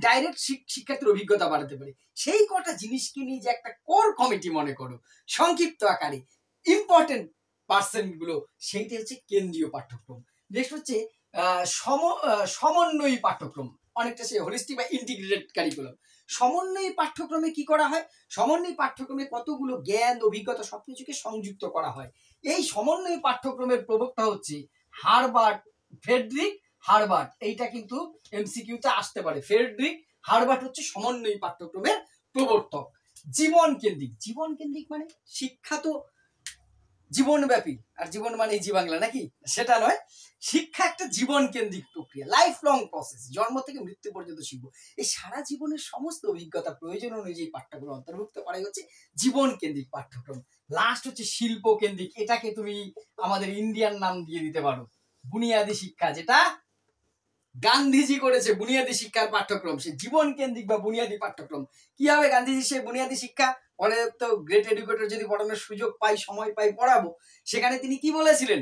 ডাইরেক্ট শিক্ষার্থীর অভিজ্ঞতা বাড়াতে পারে, সেই কটা জিনিসকে নিয়ে যে একটা কোর কমিটি মনে করো সংক্ষিপ্ত আকারে, ইম্পর্টেন্ট পার্সেন্ট গুলো, সেইটা হচ্ছে কেন্দ্রীয় পাঠ্যক্রম। নেক্সট হচ্ছে সমন্বয়ী পাঠ্যক্রম, অনেকটা সে হোলিস্টিক বা ইন্টিগ্রেটেড কারিকুলাম। সমন্বয়ী পাঠ্যক্রমে কি করা হয়? সমন্বয়ী পাঠ্যক্রমে কতগুলো জ্ঞান, অভিজ্ঞতা সবকিছুকে সংযুক্ত করা হয়। এই সমন্বয়ী পাঠ্যক্রমের প্রবক্তা হচ্ছে ফ্রেডরিক হারবার্ট। এইটা কিন্তু এমসিকিউতে আসতে পারে। ফ্রেডরিক হারবার্ট হচ্ছে সমন্বয়ী পাঠ্যক্রমের প্রবর্তক। জীবন কেন্দ্রিক মানে শিক্ষা তো জীবনব্যাপী, আর জীবন মানে জি বাংলা নাকি, সেটা নয়। শিক্ষা একটা জীবন কেন্দ্রিক প্রক্রিয়া, লাইফ লং প্রসেস, জন্ম থেকে মৃত্যু পর্যন্ত শিখবো। এই সারা জীবনের সমস্ত অভিজ্ঞতা প্রয়োজন অনুযায়ী পাঠ্যক্রমে অন্তর্ভুক্ত করাই হচ্ছে জীবন কেন্দ্রিক পাঠ্যক্রম। লাস্ট হচ্ছে শিল্প কেন্দ্রিক, এটাকে তুমি আমাদের ইন্ডিয়ান নাম দিয়ে দিতে পারো বুনিয়াদী শিক্ষা, যেটা গান্ধীজি করেছে বুনিয়াদী শিক্ষার পাঠ্যক্রম, সে জীবন কেন্দ্রিক বা বুনিয়াদী পাঠ্যক্রম। কি হবে গান্ধীজি সেই বুনিয়াদী শিক্ষা, পরে তো গ্রেট এডুকেটর যদি পড়ানোর সুযোগ পাই, সময় পাই, পড়াবো, সেখানে তিনি কি বলেছিলেন,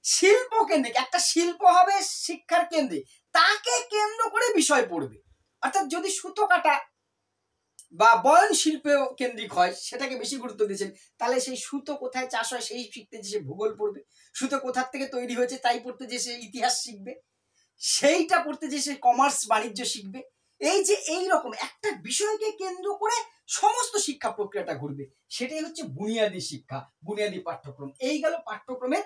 শিল্প কেন্দ্রিক, একটা শিল্প হবে শিক্ষার কেন্দ্রে, তাকে কেন্দ্র করে বিষয় পড়বে। অর্থাৎ যদি সুতো কাটা বা বয়ন শিল্প কেন্দ্রিক হয়, সেটাকে বেশি গুরুত্ব দিয়েছেন, তাহলে সেই সুতো কোথায় চাষ হয় সেই শিখতে যে সে ভূগোল পড়বে, সুতো কোথার থেকে তৈরি হয়েছে তাই পড়তে যে সে ইতিহাস শিখবে, সেইটা পড়তে যে সে কমার্স বাণিজ্য শিখবে। এই যে এই রকম একটা বিষয়কে কেন্দ্র করে সমস্ত শিক্ষা প্রক্রিয়াটা ঘুরবে, সেটাই হচ্ছে বুনিয়াদী শিক্ষা, বুনিয়াদী পাঠ্যক্রম। এই গেল পাঠ্যক্রমের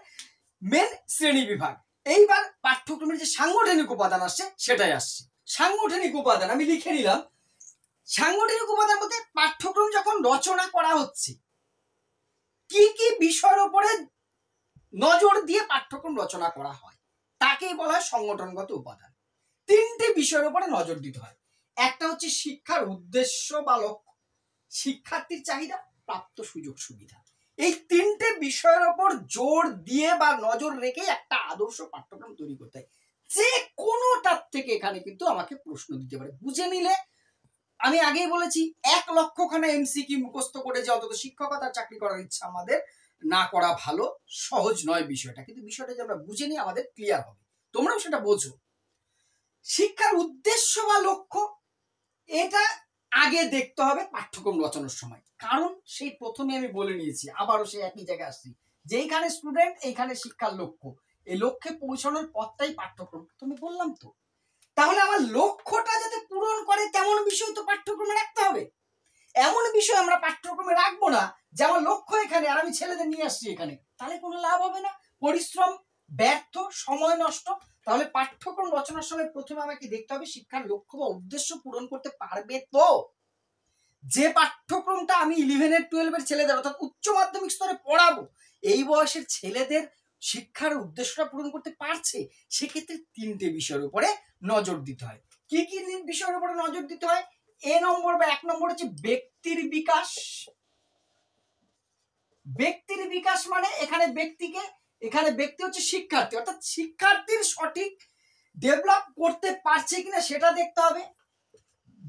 মেন শ্রেণী বিভাগ। এইবার পাঠ্যক্রমের যে সাংগঠনিক উপাদান আসছে সেটাই আসছে। সাংগঠনিক উপাদান আমি লিখে নিলাম। সাংগঠনিক উপাদান বলতে পাঠ্যক্রম যখন রচনা করা হচ্ছে, কি কি বিষয়ের উপরে নজর দিয়ে পাঠ্যক্রম রচনা করা হয়, তাকেই বলা হয় সংগঠনগত উপাদান। তিনটে বিষয়ের উপরে নজর দিতে হয়। একটা হচ্ছে শিক্ষার উদ্দেশ্য বা লক্ষ্য, শিক্ষার্থীর চাহিদা, প্রাপ্ত সুযোগ সুবিধা। এই তিনটে বিষয়ের উপর জোর দিয়ে বা নজর রেখে একটা আদর্শ পাঠ্যক্রম তৈরি করতে হয়। যে কোনোটার থেকে এখানে কিন্তু আমাকে প্রশ্ন দিতে পারে। বুঝে নিলে, আমি আগেই বলেছি 1,00,000খানা এমসিকিউ মুখস্থ করে যে অন্তত শিক্ষকতার চাকরি করার ইচ্ছা আমাদের না করা ভালো, সহজ নয় বিষয়টা, কিন্তু বিষয়টা যে আমরা বুঝে নিই আমাদের ক্লিয়ার হবে, তোমরাও সেটা বোঝো। শিক্ষার উদ্দেশ্য বা লক্ষ্য, এটা আগে দেখতে হবে পাঠ্যক্রম রচনার সময়, কারণ সেই প্রথমে আমি বলে নিয়েছি, আবারও সেই একই জায়গায় আসছি, যেইখানে স্টুডেন্ট এইখানে শিক্ষার লক্ষ্য, এই লক্ষ্যে পৌঁছানোর পথটাই পাঠ্যক্রম, তুমি বললাম তো। তাহলে আমার লক্ষ্যটা যাতে পূরণ করে তেমন বিষয় তো পাঠ্যক্রমে রাখতে হবে। এমন বিষয় আমরা পাঠ্যক্রমে রাখবো না যে আমার লক্ষ্য এখানে আর আমি ছেলেদের নিয়ে আসছি এখানে, তাহলে কোনো লাভ হবে না, পরিশ্রম ব্যর্থ, সময় নষ্ট। তাহলে পাঠ্যক্রম রচনার সময় প্রথমে আমাকে দেখতে হবে শিক্ষার লক্ষ্য বা উদ্দেশ্য পূরণ করতে পারবে তো। যে পাঠ্যক্রমটা আমি 11 12 ছেলেদের অর্থাৎ উচ্চ মাধ্যমিক স্তরে পড়াবো, এই বয়সের ছেলেদের শিক্ষার উদ্দেশ্যটা পূরণ করতে পারছে, সেক্ষেত্রে তিনটে বিষয়ের উপরে নজর দিতে হয়। কি কি বিষয়ের উপরে নজর দিতে হয়? এ নম্বর বা 1 নম্বর হচ্ছে ব্যক্তির বিকাশ। ব্যক্তির বিকাশ মানে এখানে ব্যক্তি হচ্ছে শিক্ষার্থী, অর্থাৎ শিক্ষার্থীর সঠিক ডেভেলপ করতে পারছে কিনা সেটা দেখতে হবে।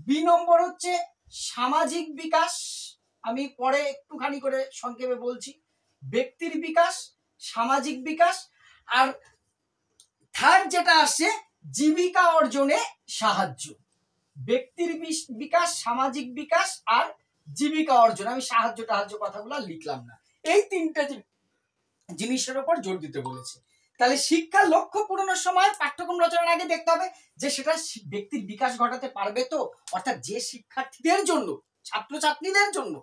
বি নম্বর হচ্ছে সামাজিক বিকাশ, আমি পরে একটুখানি করে সংক্ষেপে বলছি। ব্যক্তির বিকাশ, সামাজিক বিকাশ, আর থার্ড যেটা আসছে জীবিকা অর্জনে সাহায্য। ব্যক্তির বিকাশ, সামাজিক বিকাশ আর জীবিকা অর্জন, আমি সাহায্য কথাগুলো লিখলাম না, এই তিনটে জিনিসের উপর জোর দিতে বলেছে। তাহলে শিক্ষার লক্ষ্য পূরণের সময় পাঠ্যক্রম রচনার আগে দেখতে হবে যে সেটা ব্যক্তির বিকাশ ঘটাতে পারবে তো, অর্থাৎ যে শিক্ষার্থীদের জন্য, ছাত্রছাত্রীদের জন্য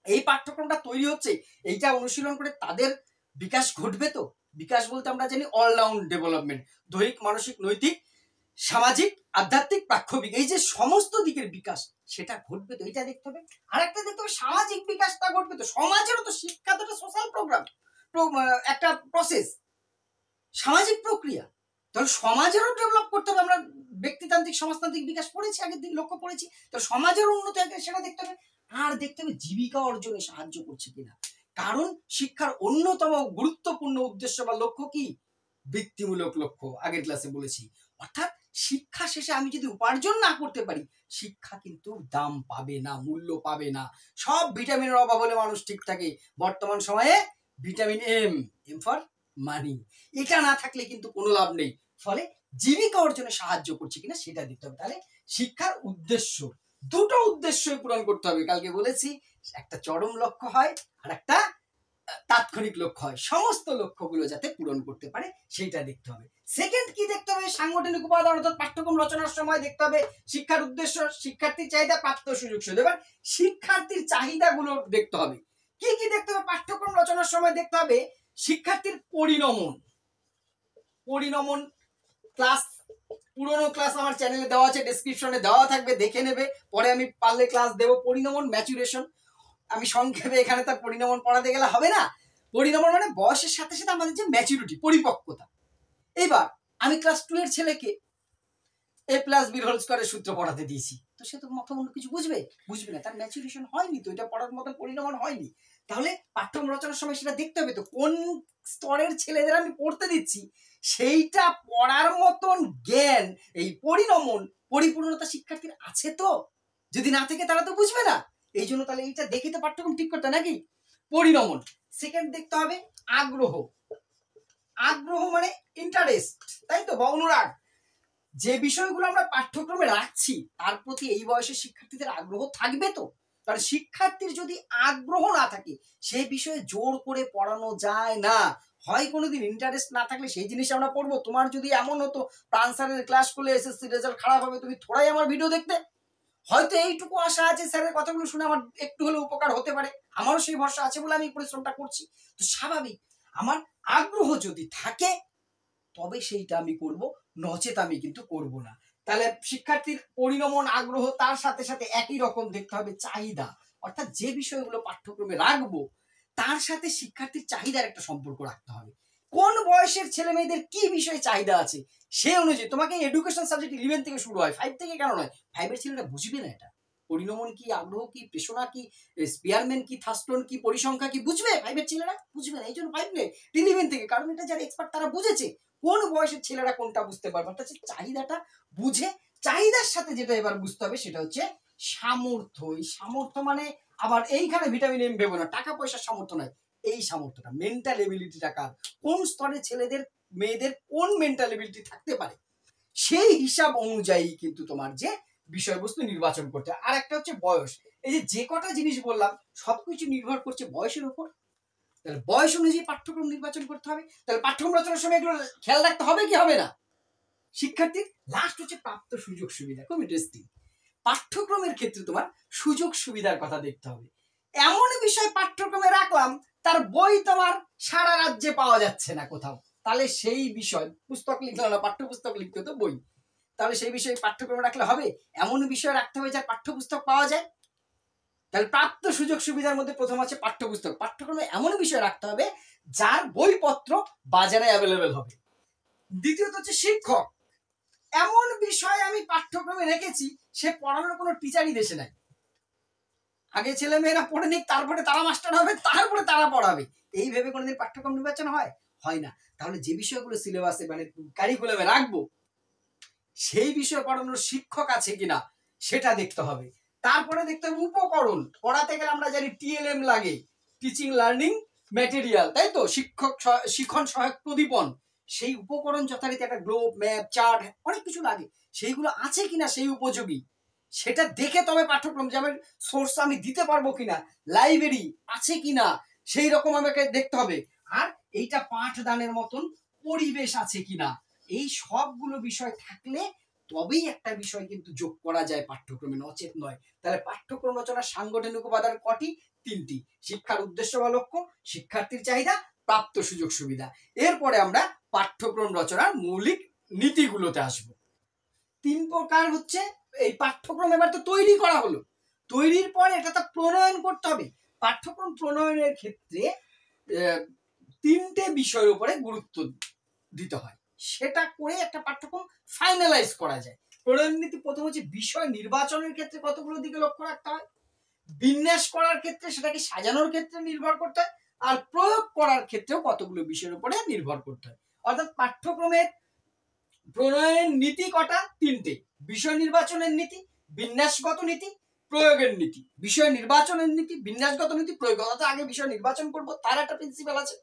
এই পাঠ্যক্রমটা তৈরি হচ্ছে, এইটা অনুশীলন করে তাদের বিকাশ ঘটবে তো। বিকাশ বলতে আমরা জানি অলরাউন্ড ডেভেলপমেন্ট, দৈহিক, মানসিক, নৈতিক, সামাজিক, আধ্যাত্মিক, প্রাক্ষবিক, এই যে সমস্ত দিকের বিকাশ সেটা ঘটবে তো, এটা দেখতে হবে। আরেকটা দেখতে হবে সামাজিক বিকাশটা ঘটবে তো, সমাজেরও তো শিক্ষা তো একটা সোশ্যাল প্রোগ্রাম, একটা প্রসেস, সামাজিক প্রক্রিয়া, তাহলে সমাজেরও ডেভেলপ করতে হবে। আমরা ব্যক্তিতান্ত্রিক সমাজতান্ত্রিক বিকাশ পড়েছি, আগের দিন লক্ষ্য পড়েছি, তো সমাজের উন্নতি আগে সেটা দেখতে হবে। আর দেখতে হবে জীবিকা অর্জনে সাহায্য করছে কিনা, কারণ শিক্ষার অন্যতম গুরুত্বপূর্ণ উদ্দেশ্য বা লক্ষ্য কি, বৃত্তিমূলক লক্ষ্য, আগের ক্লাসে বলেছি। অর্থাৎ শিক্ষা শেষে আমি যদি উপার্জন না করতে পারি, শিক্ষা কিন্তু দাম পাবে না, মূল্য পাবে না। সব ভিটামিনের অভাব হলে মানুষ ঠিক থাকে, বর্তমান সময়ে ভিটামিন এম ফর মানি, এটা না থাকলে কিন্তু কোনো লাভ নেই। ফলে জীবিকা অর্জনে সাহায্য করছে কিনা সেটা দিতে হবে। তাহলে শিক্ষার উদ্দেশ্য, দুটো উদ্দেশ্যই পূরণ করতে হবে, কালকে বলেছি, একটা চরম লক্ষ্য হয় আর একটা তাৎক্ষণিক লক্ষ্য হয়, সমস্ত লক্ষ্যগুলো যাতে পূরণ করতে পারে সেইটা দেখতে হবে। সেকেন্ড কি দেখতে হবে, সাংগঠনিক উপাদান, অর্থাৎ পাঠ্যক্রম রচনার সময় দেখতে হবে শিক্ষার উদ্দেশ্য, শিক্ষার্থীর চাহিদা, প্রাপ্ত সুযোগ সুবিধা। এবার শিক্ষার্থীর চাহিদাগুলো দেখতে হবে। কি কি দেখতে হবে পাঠ্যক্রম রচনার সময়? দেখতে হবে শিক্ষার্থীর পরিণমন ক্লাস, পুরোনো ক্লাস আমার চ্যানেলে দেওয়া আছে, ডেসক্রিপশনে দেওয়া থাকবে, দেখে নেবে, পরে আমি পারলে ক্লাস দেবো। পরিণমন, ম্যাচুরেশন, আমি সংক্ষেপে এখানে তার পরিণমন পড়াতে গেলে হবে না, পরিণমন মানে বয়সের সাথে সাথে আমাদের যে ম্যাচুরিটি, পরিপক্কতা। এবার আমি ক্লাস 2 এর ছেলেকে a+b² সূত্র পড়াতে দিয়েছি, তো সে তো মাথা অন্য কিছু বুঝবে না, তার ম্যাচুরেশন হয়নি, তো এটা পড়ার মতো পরিণমন হয়নি। তাহলে পাঠ্যক্রম রচনার সময় সেটা দেখতে হবে, তো কোন স্তরের ছেলেদের আমি পড়তে দিচ্ছি সেইটা পড়ার মতন জ্ঞান, এই পরিণমন, পরিপূর্ণতা শিক্ষার্থীর আছে। তো যদি না থাকে তারা তো বুঝবে না। এই জন্য তাহলে এইটা দেখে তো পাঠ্যক্রম ঠিক করতে নাকি। পরিণমন। সেকেন্ড দেখতে হবে আগ্রহ। আগ্রহ মানে ইন্টারেস্ট, তাই তো, বা অনুরাগ। যে বিষয়গুলো আমরা পাঠ্যক্রমে রাখছি তার প্রতি এই বয়সের শিক্ষার্থীদের আগ্রহ থাকবে তো। কারণ শিক্ষার্থীর যদি আগ্রহ না থাকে সেই বিষয়ে জোর করে পড়ানো যায় না। হয় কোনোদিন ইন্টারেস্ট না থাকলে সেই জিনিস আমরা পড়বো। তোমার যদি এমন হতো প্রাণ স্যারের ক্লাস করলে এসএসসি রেজাল্ট খারাপ হবে, তুমি থোড়াই আমার ভিডিও দেখতে। হয়তো এইটুকু আশা আছে স্যারের কথাগুলো শুনে আমার একটু হলেও উপকার হতে পারে, আমারও সেই ভরসা আছে বলে আমি পরিশ্রমটা করছি। তো স্বাভাবিক, আমার আগ্রহ যদি থাকে তবে সেইটা আমি করব, নচেত আমি কিন্তু করব না। তাহলে শিক্ষার্থীর পরিণমন, আগ্রহ, তার সাথে সাথে একই রকম দেখতে হবে চাহিদা। অর্থাৎ যে বিষয়গুলো পাঠ্যক্রমে রাখবো তার সাথে শিক্ষার্থীর চাহিদার একটা সম্পর্ক রাখতে হবে। কোন বয়সের ছেলে মেয়েদের কি বিষয়ে চাহিদা আছে সেই অনুযায়ী তোমাকে এডুকেশন সাবজেক্ট 11 থেকে শুরু হয়, 5 থেকে কেন নয়। 5 এর ছেলেরা বুঝবে না এটা, পরিণমন কি, আগ্রহ কি, প্রেষণা কি, স্পিয়ারম্যান কি, থার্স্টন কি, পরিসংখ্যা কি, বুঝবে? 5 এর ছেলেরা বুঝবে না। এই জন্য 5 নেই, 11 থেকে। কারণ এটা যারা এক্সপার্ট তারা বুঝেছে কোন বয়সের ছেলেরা কোনটা বুঝতে পারবে। অর্থাৎ চাহিদাটা বুঝে, চাহিদার সাথে যেটা এবার বুঝতে হবে সেটা হচ্ছে সামর্থ্য। এই সামর্থ্য মানে আবার এইখানে ভিটামিন এম ভেবো না, টাকা পয়সার সামর্থ্য নয়। এই সামর্থ্যটা, মেন্টাল এবিলিটিটা কার, কোন স্তরে ছেলেদের মেয়েদের কোন মেন্টাল এবিলিটি থাকতে পারে সেই হিসাব অনুযায়ী কিন্তু তোমার যে বিষয়বস্তু নির্বাচন করতে। আর একটা হচ্ছে বয়স। এই যে কটা জিনিস বললাম সবকিছু নির্ভর করছে বয়সের উপর। তাহলে বয়স অনুযায়ী পাঠ্যক্রম নির্বাচন করতে হবে। তাহলে পাঠ্যক্রম রচনার সময় এগুলো খেয়াল রাখতে হবে কি হবে না শিক্ষার্থীর। লাস্ট হচ্ছে প্রাপ্ত সুযোগ সুবিধা, খুব ইন্টারেস্টিং। পাঠ্যক্রমের ক্ষেত্রে তোমার সুযোগ সুবিধার কথা দেখতে হবে। এমন বিষয় পাঠ্যক্রমে রাখলাম তার বই তোমার সারা রাজ্যে পাওয়া যাচ্ছে না কোথাও, তাহলে সেই বিষয়, পুস্তক লিখলাম না, পাঠ্যপুস্তক লিখতে হতো বই, তাহলে সেই বিষয়ে পাঠ্যক্রমে রাখলে হবে? এমন বিষয় রাখতে হবে যার পাঠ্যপুস্তক পাওয়া যায়। তাহলে প্রাপ্ত সুযোগ সুবিধার মধ্যে প্রথম আছে পাঠ্যপুস্তক। পাঠ্যক্রমে এমন বিষয় রাখতে হবে যার বইপত্র বাজারে অ্যাভেলেবেল হবে। দ্বিতীয়ত হচ্ছে শিক্ষক। এমন বিষয় আমি পাঠ্যক্রমে রেখেছি সে পড়ানোর কোনো টিচারই দেশে নাই। আগে ছেলে মেয়েরা পড়ে নিক, তারপরে তারা মাস্টার হবে, তারপরে তারা পড়াবে, এই ভেবে কোনোদিন পাঠ্যক্রম নির্বাচন হয় না। তাহলে যে বিষয়গুলো সিলেবাসে মানে কারিকুলামে রাখবো সেই বিষয় পড়ানোর শিক্ষক আছে কিনা সেটা দেখতে হবে। তারপরে দেখতে হবে উপকরণ। পড়াতে গেলে আমরা জানি টিএলএম লাগে, টিচিং লার্নিং ম্যাটেরিয়াল, তাই তো, শিক্ষণ সহায়ক প্রদীপন। সেই উপকরণ যথারীতি একটা গ্লোব, ম্যাপ, চার্ট, অনেক কিছু লাগে, সেইগুলো আছে কিনা সেই উপযোগী সেটা দেখে তবে পাঠ্যক্রম, যেমন সোর্স আমি দিতে পারবো কিনা, লাইব্রেরি আছে কিনা সেই রকম আমাকে দেখতে হবে। আর এইটা পাঠদানের মতন পরিবেশ আছে কিনা, এই সবগুলো বিষয় থাকলে তবেই একটা বিষয় কিন্তু যোগ করা যায় পাঠ্যক্রমে, নচেত নয়। তাহলে পাঠ্যক্রম রচনার সাংগঠনিক উপাদান কটি? 3টি। শিক্ষার উদ্দেশ্য বা লক্ষ্য, শিক্ষার্থীর চাহিদা, প্রাপ্ত সুযোগ সুবিধা। এরপরে আমরা পাঠ্যক্রম রচনার মৌলিক নীতিগুলোতে আসব। 3 প্রকার হচ্ছে এই পাঠ্যক্রম। এবার তো তৈরি করা হলো, তৈরির পরে এটা তো প্রণয়ন করতে হবে। পাঠ্যক্রম প্রণয়নের ক্ষেত্রে 3টে বিষয়ের উপরে গুরুত্ব দিতে হয়, সেটা করে একটা পাঠ্যক্রম ফাইনালাইজ করা যায়। প্রণয়ন নীতি প্রথম হচ্ছে বিষয় নির্বাচনের ক্ষেত্রে কতগুলো দিকে লক্ষ্য রাখতে হয়, বিন্যাস করার ক্ষেত্রে, সেটাকে সাজানোর ক্ষেত্রে নির্ভর করতে হয়, আর প্রয়োগ করার ক্ষেত্রেও কতগুলো বিষয়ের উপরে নির্ভর করতে হয়। অর্থাৎ পাঠ্যক্রমের প্রণয়নের নীতি কটা? 3টে। বিষয় নির্বাচনের নীতি, বিন্যাসগত নীতি, প্রয়োগের নীতি। বিষয় নির্বাচনের নীতি, বিন্যাসগত নীতি, প্রয়োগ। অর্থাৎ আগে বিষয় নির্বাচন করব, তার একটা প্রিন্সিপাল আছে,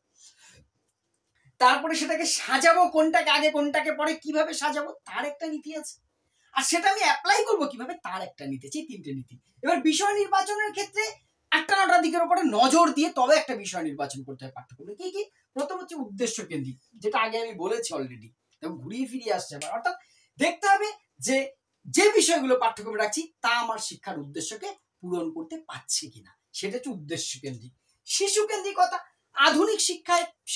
তারপরে সেটাকে সাজাবো, কোনটাকে আগে কোনটাকে পরে কিভাবে সাজাবো তার একটা নীতি আছে, আর সেটা আমি অ্যাপ্লাই করবো কিভাবে তার একটা নীতি আছে। 3টে নীতি। এবার বিষয় নির্বাচনের ক্ষেত্রে 8টা 9টা দিকের উপরে নজর দিয়ে তবে একটা বিষয় নির্বাচন করতে হয় পাঠ্যক্রমে। কি কি? প্রথম হচ্ছে উদ্দেশ্য কেন্দ্রিক, যেটা আগে আমি বলেছি অলরেডি, ঘুরিয়ে ফিরিয়ে আসছে আবার। অর্থাৎ দেখতে হবে যে যে বিষয়গুলো পাঠ্যক্রমে রাখছি তা আমার শিক্ষার উদ্দেশ্যকে পূরণ করতে পারছে কিনা, সেটা হচ্ছে উদ্দেশ্য কেন্দ্রিক। শিশু কেন্দ্রিকতা। আধুনিক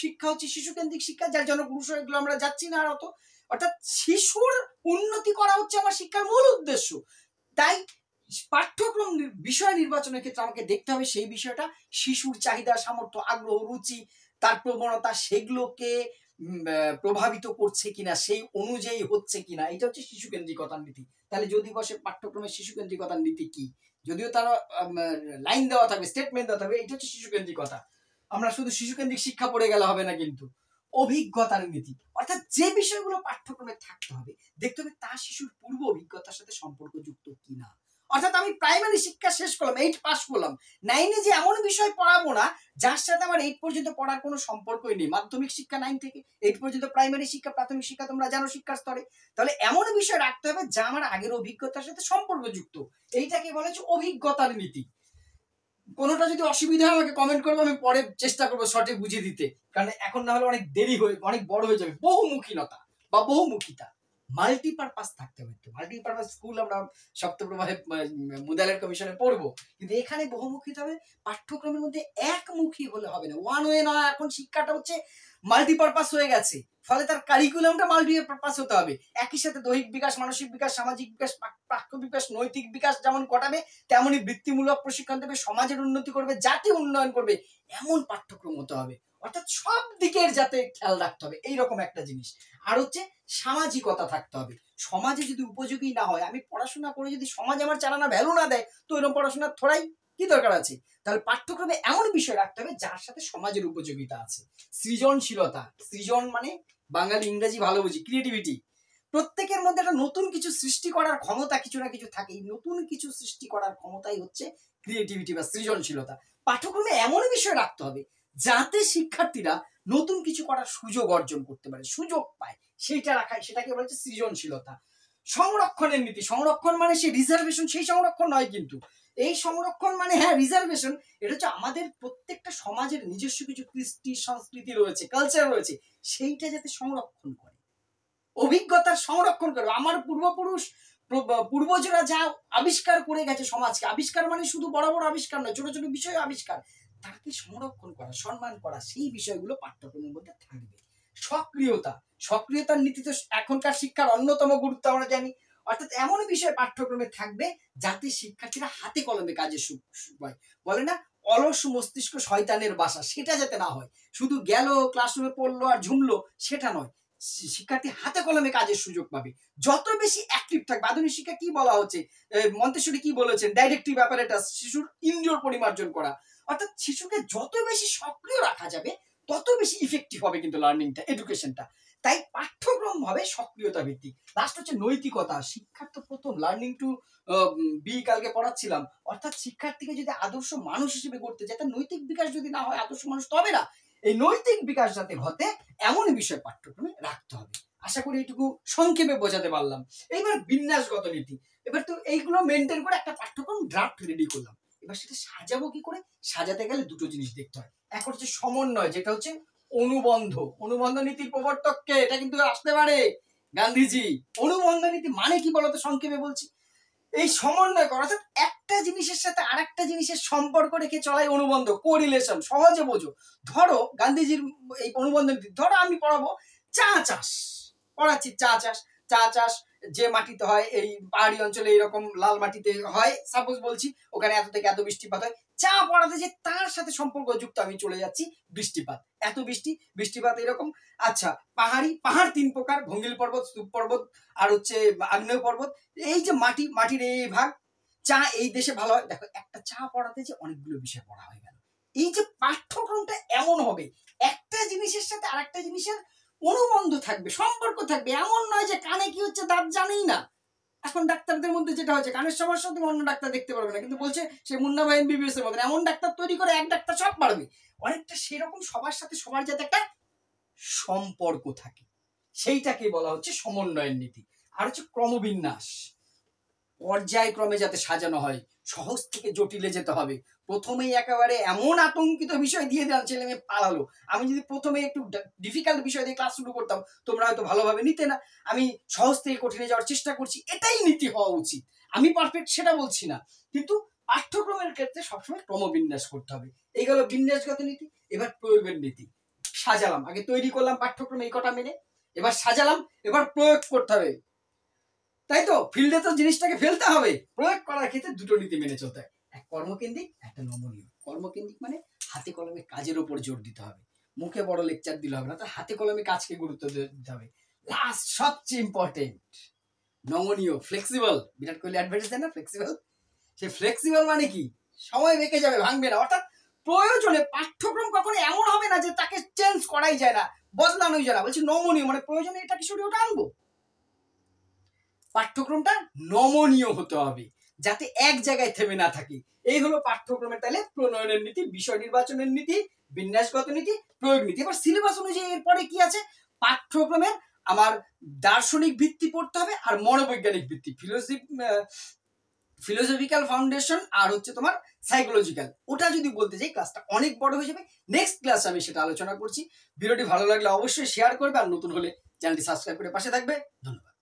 শিক্ষা হচ্ছে শিশু কেন্দ্রিক শিক্ষা, যার জন্য পুরুষরা এগুলো আমরা যাচ্ছি না আর অত। অর্থাৎ শিশুর উন্নতি করা হচ্ছে আমার শিক্ষার মূল উদ্দেশ্য। তাই পাঠ্যক্রম বিষয় নির্বাচনের ক্ষেত্রে আমাকে দেখতে হবে সেই বিষয়টা শিশুর চাহিদা, সামর্থ্য, আগ্রহ, রুচি, তার প্রবণতা সেগুলোকে প্রভাবিত করছে কিনা, সেই অনুযায়ী হচ্ছে কিনা, এটা হচ্ছে শিশু কেন্দ্রিকতার নীতি। তাহলে যদি বসে পাঠ্যক্রমের শিশু কেন্দ্রিকতার নীতি কি, যদিও তারা লাইন দেওয়া থাকবে, স্টেটমেন্ট দেওয়া থাকবে, এটা হচ্ছে শিশু কেন্দ্রিকতা। আমরা শুধু শিশু কেন্দ্রিক শিক্ষা পড়ে গেলে হবে না, কিন্তু অভিজ্ঞতার নীতি, অর্থাৎ যে বিষয়গুলো পাঠ্যক্রমে থাকতে হবে, দেখতে হবে তা শিশুর পূর্ব অভিজ্ঞতার সাথে সম্পর্কযুক্ত কিনা। অর্থাৎ আমি প্রাইমারি শিক্ষা শেষ করলাম, 8 পাস করলাম, 9-এ যে এমন বিষয় পড়াবো না যার সাথে আমার 8 পর্যন্ত পড়ার কোনো সম্পর্কই নেই। মাধ্যমিক শিক্ষা 9 থেকে 8 পর্যন্ত প্রাইমারি শিক্ষা, প্রাথমিক শিক্ষা তোমরা জানো শিক্ষার স্তরে। তাহলে এমন বিষয় রাখতে হবে যা আমার আগের অভিজ্ঞতার সাথে সম্পর্কযুক্ত। এইটাকে বলা হচ্ছে অভিজ্ঞতার নীতি। কোনোটা যদি অসুবিধা হয় আমাকে কমেন্ট করবো, আমি পরে চেষ্টা করবো সঠিক বুঝিয়ে দিতে, কারণ এখন না হলে অনেক দেরি হয়ে অনেক বড় হয়ে যাবে। বহুমুখীনতা বা বহুমুখিতা, মাল্টিপারপাস থাকতে হবে। তো মাল্টিপারপাস স্কুল আমরা সপ্তপ্রবাহে মুদালের কমিশনে পড়বো, কিন্তু এখানে বহুমুখিতা হবে। পাঠ্যক্রমের মধ্যে একমুখী হলে হবে না, ওয়ান ওয়ে নয়। এখন শিক্ষাটা হচ্ছে মাল্টিপারপাস হয়ে গেছে, ফলে তার কারিকুলামটা মাল্টিপারপাস হতে হবে। একই সাথে দৈহিক বিকাশ, মানসিক বিকাশ, সামাজিক বিকাশ, প্রাক্য বিকাশ, নৈতিক বিকাশ যেমন ঘটাবে, তেমনই বৃত্তিমূলক প্রশিক্ষণ দেবে, সমাজের উন্নতি করবে, জাতি উন্নয়ন করবে, এমন পাঠ্যক্রম হতে হবে। অর্থাৎ সব দিকের যাতে খেয়াল রাখতে হবে, এইরকম একটা জিনিস। আর হচ্ছে সামাজিকতা থাকতে হবে। সমাজে যদি উপযোগী না হয়, আমি পড়াশোনা করে যদি সমাজ আমার চালানা ভ্যালু না দেয়, তো এরকম পড়াশোনার থোড়াই কি দরকার আছে। তাহলে পাঠ্যক্রমে এমন বিষয় রাখতে হবে যার সাথে সমাজের উপযোগিতা আছে। সৃজনশীলতা, সৃজন মানে বাঙালি ইংরেজি ভালো বুঝি, ক্রিয়েটিভিটি। প্রত্যেকের মধ্যে একটা নতুন কিছু সৃষ্টি করার ক্ষমতা কিছু না কিছু থাকে। নতুন কিছু সৃষ্টি করার ক্ষমতাই হচ্ছে ক্রিয়েটিভিটি বা সৃজনশীলতা। পাঠ্যক্রমে এমন বিষয় রাখতে হবে যাতে শিক্ষার্থীরা নতুন কিছু করার সুযোগ অর্জন করতে পারে, সুযোগ পায়, সেইটা রাখায়, সেটাকে বলা হচ্ছে সৃজনশীলতা। সংরক্ষণের নীতি, সংরক্ষণ মানে সেই রিজার্ভেশন, সেই সংরক্ষণ নয় কিন্তু। এই সংরক্ষণ মানে হ্যাঁ রিজার্ভেশন, এটা হচ্ছে আমাদের প্রত্যেকটা সমাজের নিজস্ব কিছু কৃষ্টি সংস্কৃতি রয়েছে, কালচার রয়েছে, সেইটা যাতে সংরক্ষণ করে, অভিজ্ঞতার সংরক্ষণ করে। আমার পূর্বপুরুষ পূর্বজরা যা আবিষ্কার করে গেছে সমাজকে, আবিষ্কার মানে শুধু বড় বড় আবিষ্কার নয়, ছোট ছোট বিষয় আবিষ্কার, তাকে সংরক্ষণ করা, সম্মান করা, সেই বিষয়গুলো পাঠ্যক্রমের মধ্যে থাকবে। সক্রিয়তা, সক্রিয়তার নীতি তো এখনকার শিক্ষার অন্যতম গুরুত্ব আমরা জানি। অর্থাৎ এমন বিষয় পাঠ্যক্রমে থাকবে যাতে শিক্ষার্থীরা হাতে কলমে কাজে হয়। বলে না অলস মস্তিষ্ক শয়তানের বাসা, সেটা যাতে না হয়। শুধু গেল ক্লাসরুমে পড়লো আর ঝুমলো, সেটা নয়। শিক্ষার্থী হাতে কলমে কাজের সুযোগ পাবে, যত বেশি অ্যাক্টিভ থাকবে। আধুনিক শিক্ষা কি বলা হচ্ছে, মন্তেশ্বরী কি বলেছেন, ডাইরেক্টিভ অ্যাপারেটাস, শিশুর ইন্দ্রিয় পরিমার্জন করা। অর্থাৎ শিশুকে যত বেশি সক্রিয় রাখা যাবে তত বেশি ইফেক্টিভ হবে কিন্তু লার্নিংটা, এডুকেশনটা। তাই পাঠ্যক্রম হবে সক্রিয়তা ভিত্তিক। লাস্ট হচ্ছে নৈতিকতা। শিক্ষার তো প্রথম লার্নিং টু বি কালকে পড়াচ্ছিলাম, অর্থাৎ শিক্ষার্থীকে যদি আদর্শ মানুষ হিসেবে করতে চায়, তার নৈতিক বিকাশ যদি না হয় আদর্শ মানুষ তো হবে না। এই নৈতিক বিকাশ যাতে ঘটে এমন বিষয় পাঠ্যক্রমে রাখতে হবে। আশা করি এইটুকু সংক্ষেপে বোঝাতে পারলাম। এইবার বিন্যাসগত নীতি, এবার তো এইগুলো মেনটেন করে একটা পাঠ্যক্রম ড্রাফট রেডি করলাম। এবার সেটা সাজাবো কি করে, সাজাতে গেলে দুটো জিনিস দেখতে হয়। এক হচ্ছে সমন্বয়, যেটা হচ্ছে অনুবন্ধ। অনুবন্ধ নীতির প্রবর্তককে, এটা কিন্তু আসতে পারে গান্ধীজি। অনুবন্ধ নীতি মানে কি বলতো, সংক্ষেপে বলছি, এই সমন্বয় করা, অর্থাৎ একটা জিনিসের সাথে আরেকটা জিনিসের সম্পর্ক রেখে চলাই অনুবন্ধ, কোরিলেশন। সহজে বোঝো, ধরো গান্ধীজির এই অনুবন্ধ নীতি, ধরো আমি পড়াবো চা চাষ, পড়াচ্ছি চা চাষ। চা চাষ যে মাটিতে হয়, এই পাহাড়ি অঞ্চলে এইরকম লাল মাটিতে হয়, সাপোজ বলছি, ওখানে এত থেকে এত বৃষ্টিপাত হয়। চা পড়াতে যে তার সাথে সম্পর্ক যুক্ত আমি চলে যাচ্ছি বৃষ্টিপাত, এত বৃষ্টিপাত এরকম। আচ্ছা, পাহাড় 3 প্রকার, ভঙ্গিল পর্বত, স্তূপ পর্বত, আর হচ্ছে আগ্নেয় পর্বত। এই যে মাটির এই ভাগ, চা এই দেশে ভালো হয়। দেখো একটা চা পড়াতে যে অনেকগুলো বিষয় পড়া হয়ে গেল। এই যে পাঠ্যক্রমটা এমন হবে, একটা জিনিসের সাথে আরেকটা জিনিসের অনুবন্ধ থাকবে, সম্পর্ক থাকবে। এমন নয় যে কানে কি হচ্ছে দাঁত জানেই না। এখন ডাক্তারদের মধ্যে যেটা হচ্ছে, কানের সমস্যা তুমি অন্য ডাক্তার দেখতে পারবে না, কিন্তু বলছে সে মুন্না ভাই এমবিবিএস এর মধ্যে, এমন ডাক্তার তৈরি করে এক ডাক্তার সব পারবে। অনেকটা সেরকম সবার সাথে সবার যাতে একটা সম্পর্ক থাকে, সেইটাকে বলা হচ্ছে সমন্বয়ের নীতি। আর হচ্ছে ক্রমবিন্যাস, পর্যায়ক্রমে যাতে সাজানো হয়, সহজ থেকে জটিলে যেতে হবে। প্রথমেই একেবারে এমন আতঙ্কিত বিষয় দিয়ে দেওয়া, ছেলে মেয়ে পালালো। আমি যদি প্রথমে একটু ডিফিকাল্ট বিষয় দিয়ে ক্লাস শুরু করতাম, তোমরা হয়তো ভালোভাবে নিতে না। আমি সহজ থেকে কঠিনে যাওয়ার চেষ্টা করছি, এটাই নীতি হওয়া উচিত। আমি পারফেক্ট সেটা বলছি না, কিন্তু পাঠ্যক্রমের ক্ষেত্রে সবসময় ক্রমবিন্যাস করতে হবে। এই গেল বিন্যাসগত নীতি। এবার প্রয়োগের নীতি। সাজালাম, আগে তৈরি করলাম পাঠ্যক্রমে এই কটা মেনে, এবার সাজালাম, এবার প্রয়োগ করতে হবে। তাই তো ফিল্ডে তো জিনিসটাকে ফেলতে হবে, প্রয়োগ করার ক্ষেত্রে দুটো নীতি মেনে চলতে হয়, এক কর্মকেন্দ্রিক, একটা নমনীয়। কর্মকেন্দ্রিক মানে হাতে কলমে কাজের উপর জোর দিতে হবে, মুখে বড় লেকচার দিলে হবে না, তার হাতে কলমে কাজকে গুরুত্ব দিতে হবে। লাস্ট সবচেয়ে ইম্পর্টেন্ট, নমনীয়, ফ্লেক্সিবল। বিরাট কোহলি অ্যাডভাইস দেয় না ফ্লেক্সিবল, সে ফ্লেক্সিবল মানে কি, সময় বেঁকে যাবে, ভাঙবে না। অর্থাৎ প্রয়োজনে পাঠ্যক্রম কখনো এমন হবে না যে তাকে চেঞ্জ করাই যায় না, বদলানোই যায় না। বলছি নমনীয় মানে প্রয়োজনে এটা কি সরিয়ে ওটা আনবো। পাঠ্যক্রমটা নমনীয় হতে হবে, যাতে এক জায়গায় থেমে না থাকে। এই হলো পাঠ্যক্রমের তাহলে প্রণয়নের নীতি, বিষয় নির্বাচনের নীতি, বিন্যাসগত নীতি, প্রয়োগ নীতি। এবার সিলেবাস অনুযায়ী এরপরে কি আছে, পাঠ্যক্রমের আমার দার্শনিক ভিত্তি পড়তে হবে আর মনোবৈজ্ঞানিক ভিত্তি, ফিলোসফিক্যাল ফাউন্ডেশন আর হচ্ছে তোমার সাইকোলজিক্যাল। ওটা যদি বলতে যাই ক্লাসটা অনেক বড় হয়ে যাবে, নেক্সট ক্লাসে আমি সেটা আলোচনা করছি। ভিডিওটি ভালো লাগলে অবশ্যই শেয়ার করবে, আর নতুন হলে চ্যানেলটি সাবস্ক্রাইব করে পাশে থাকবে। ধন্যবাদ।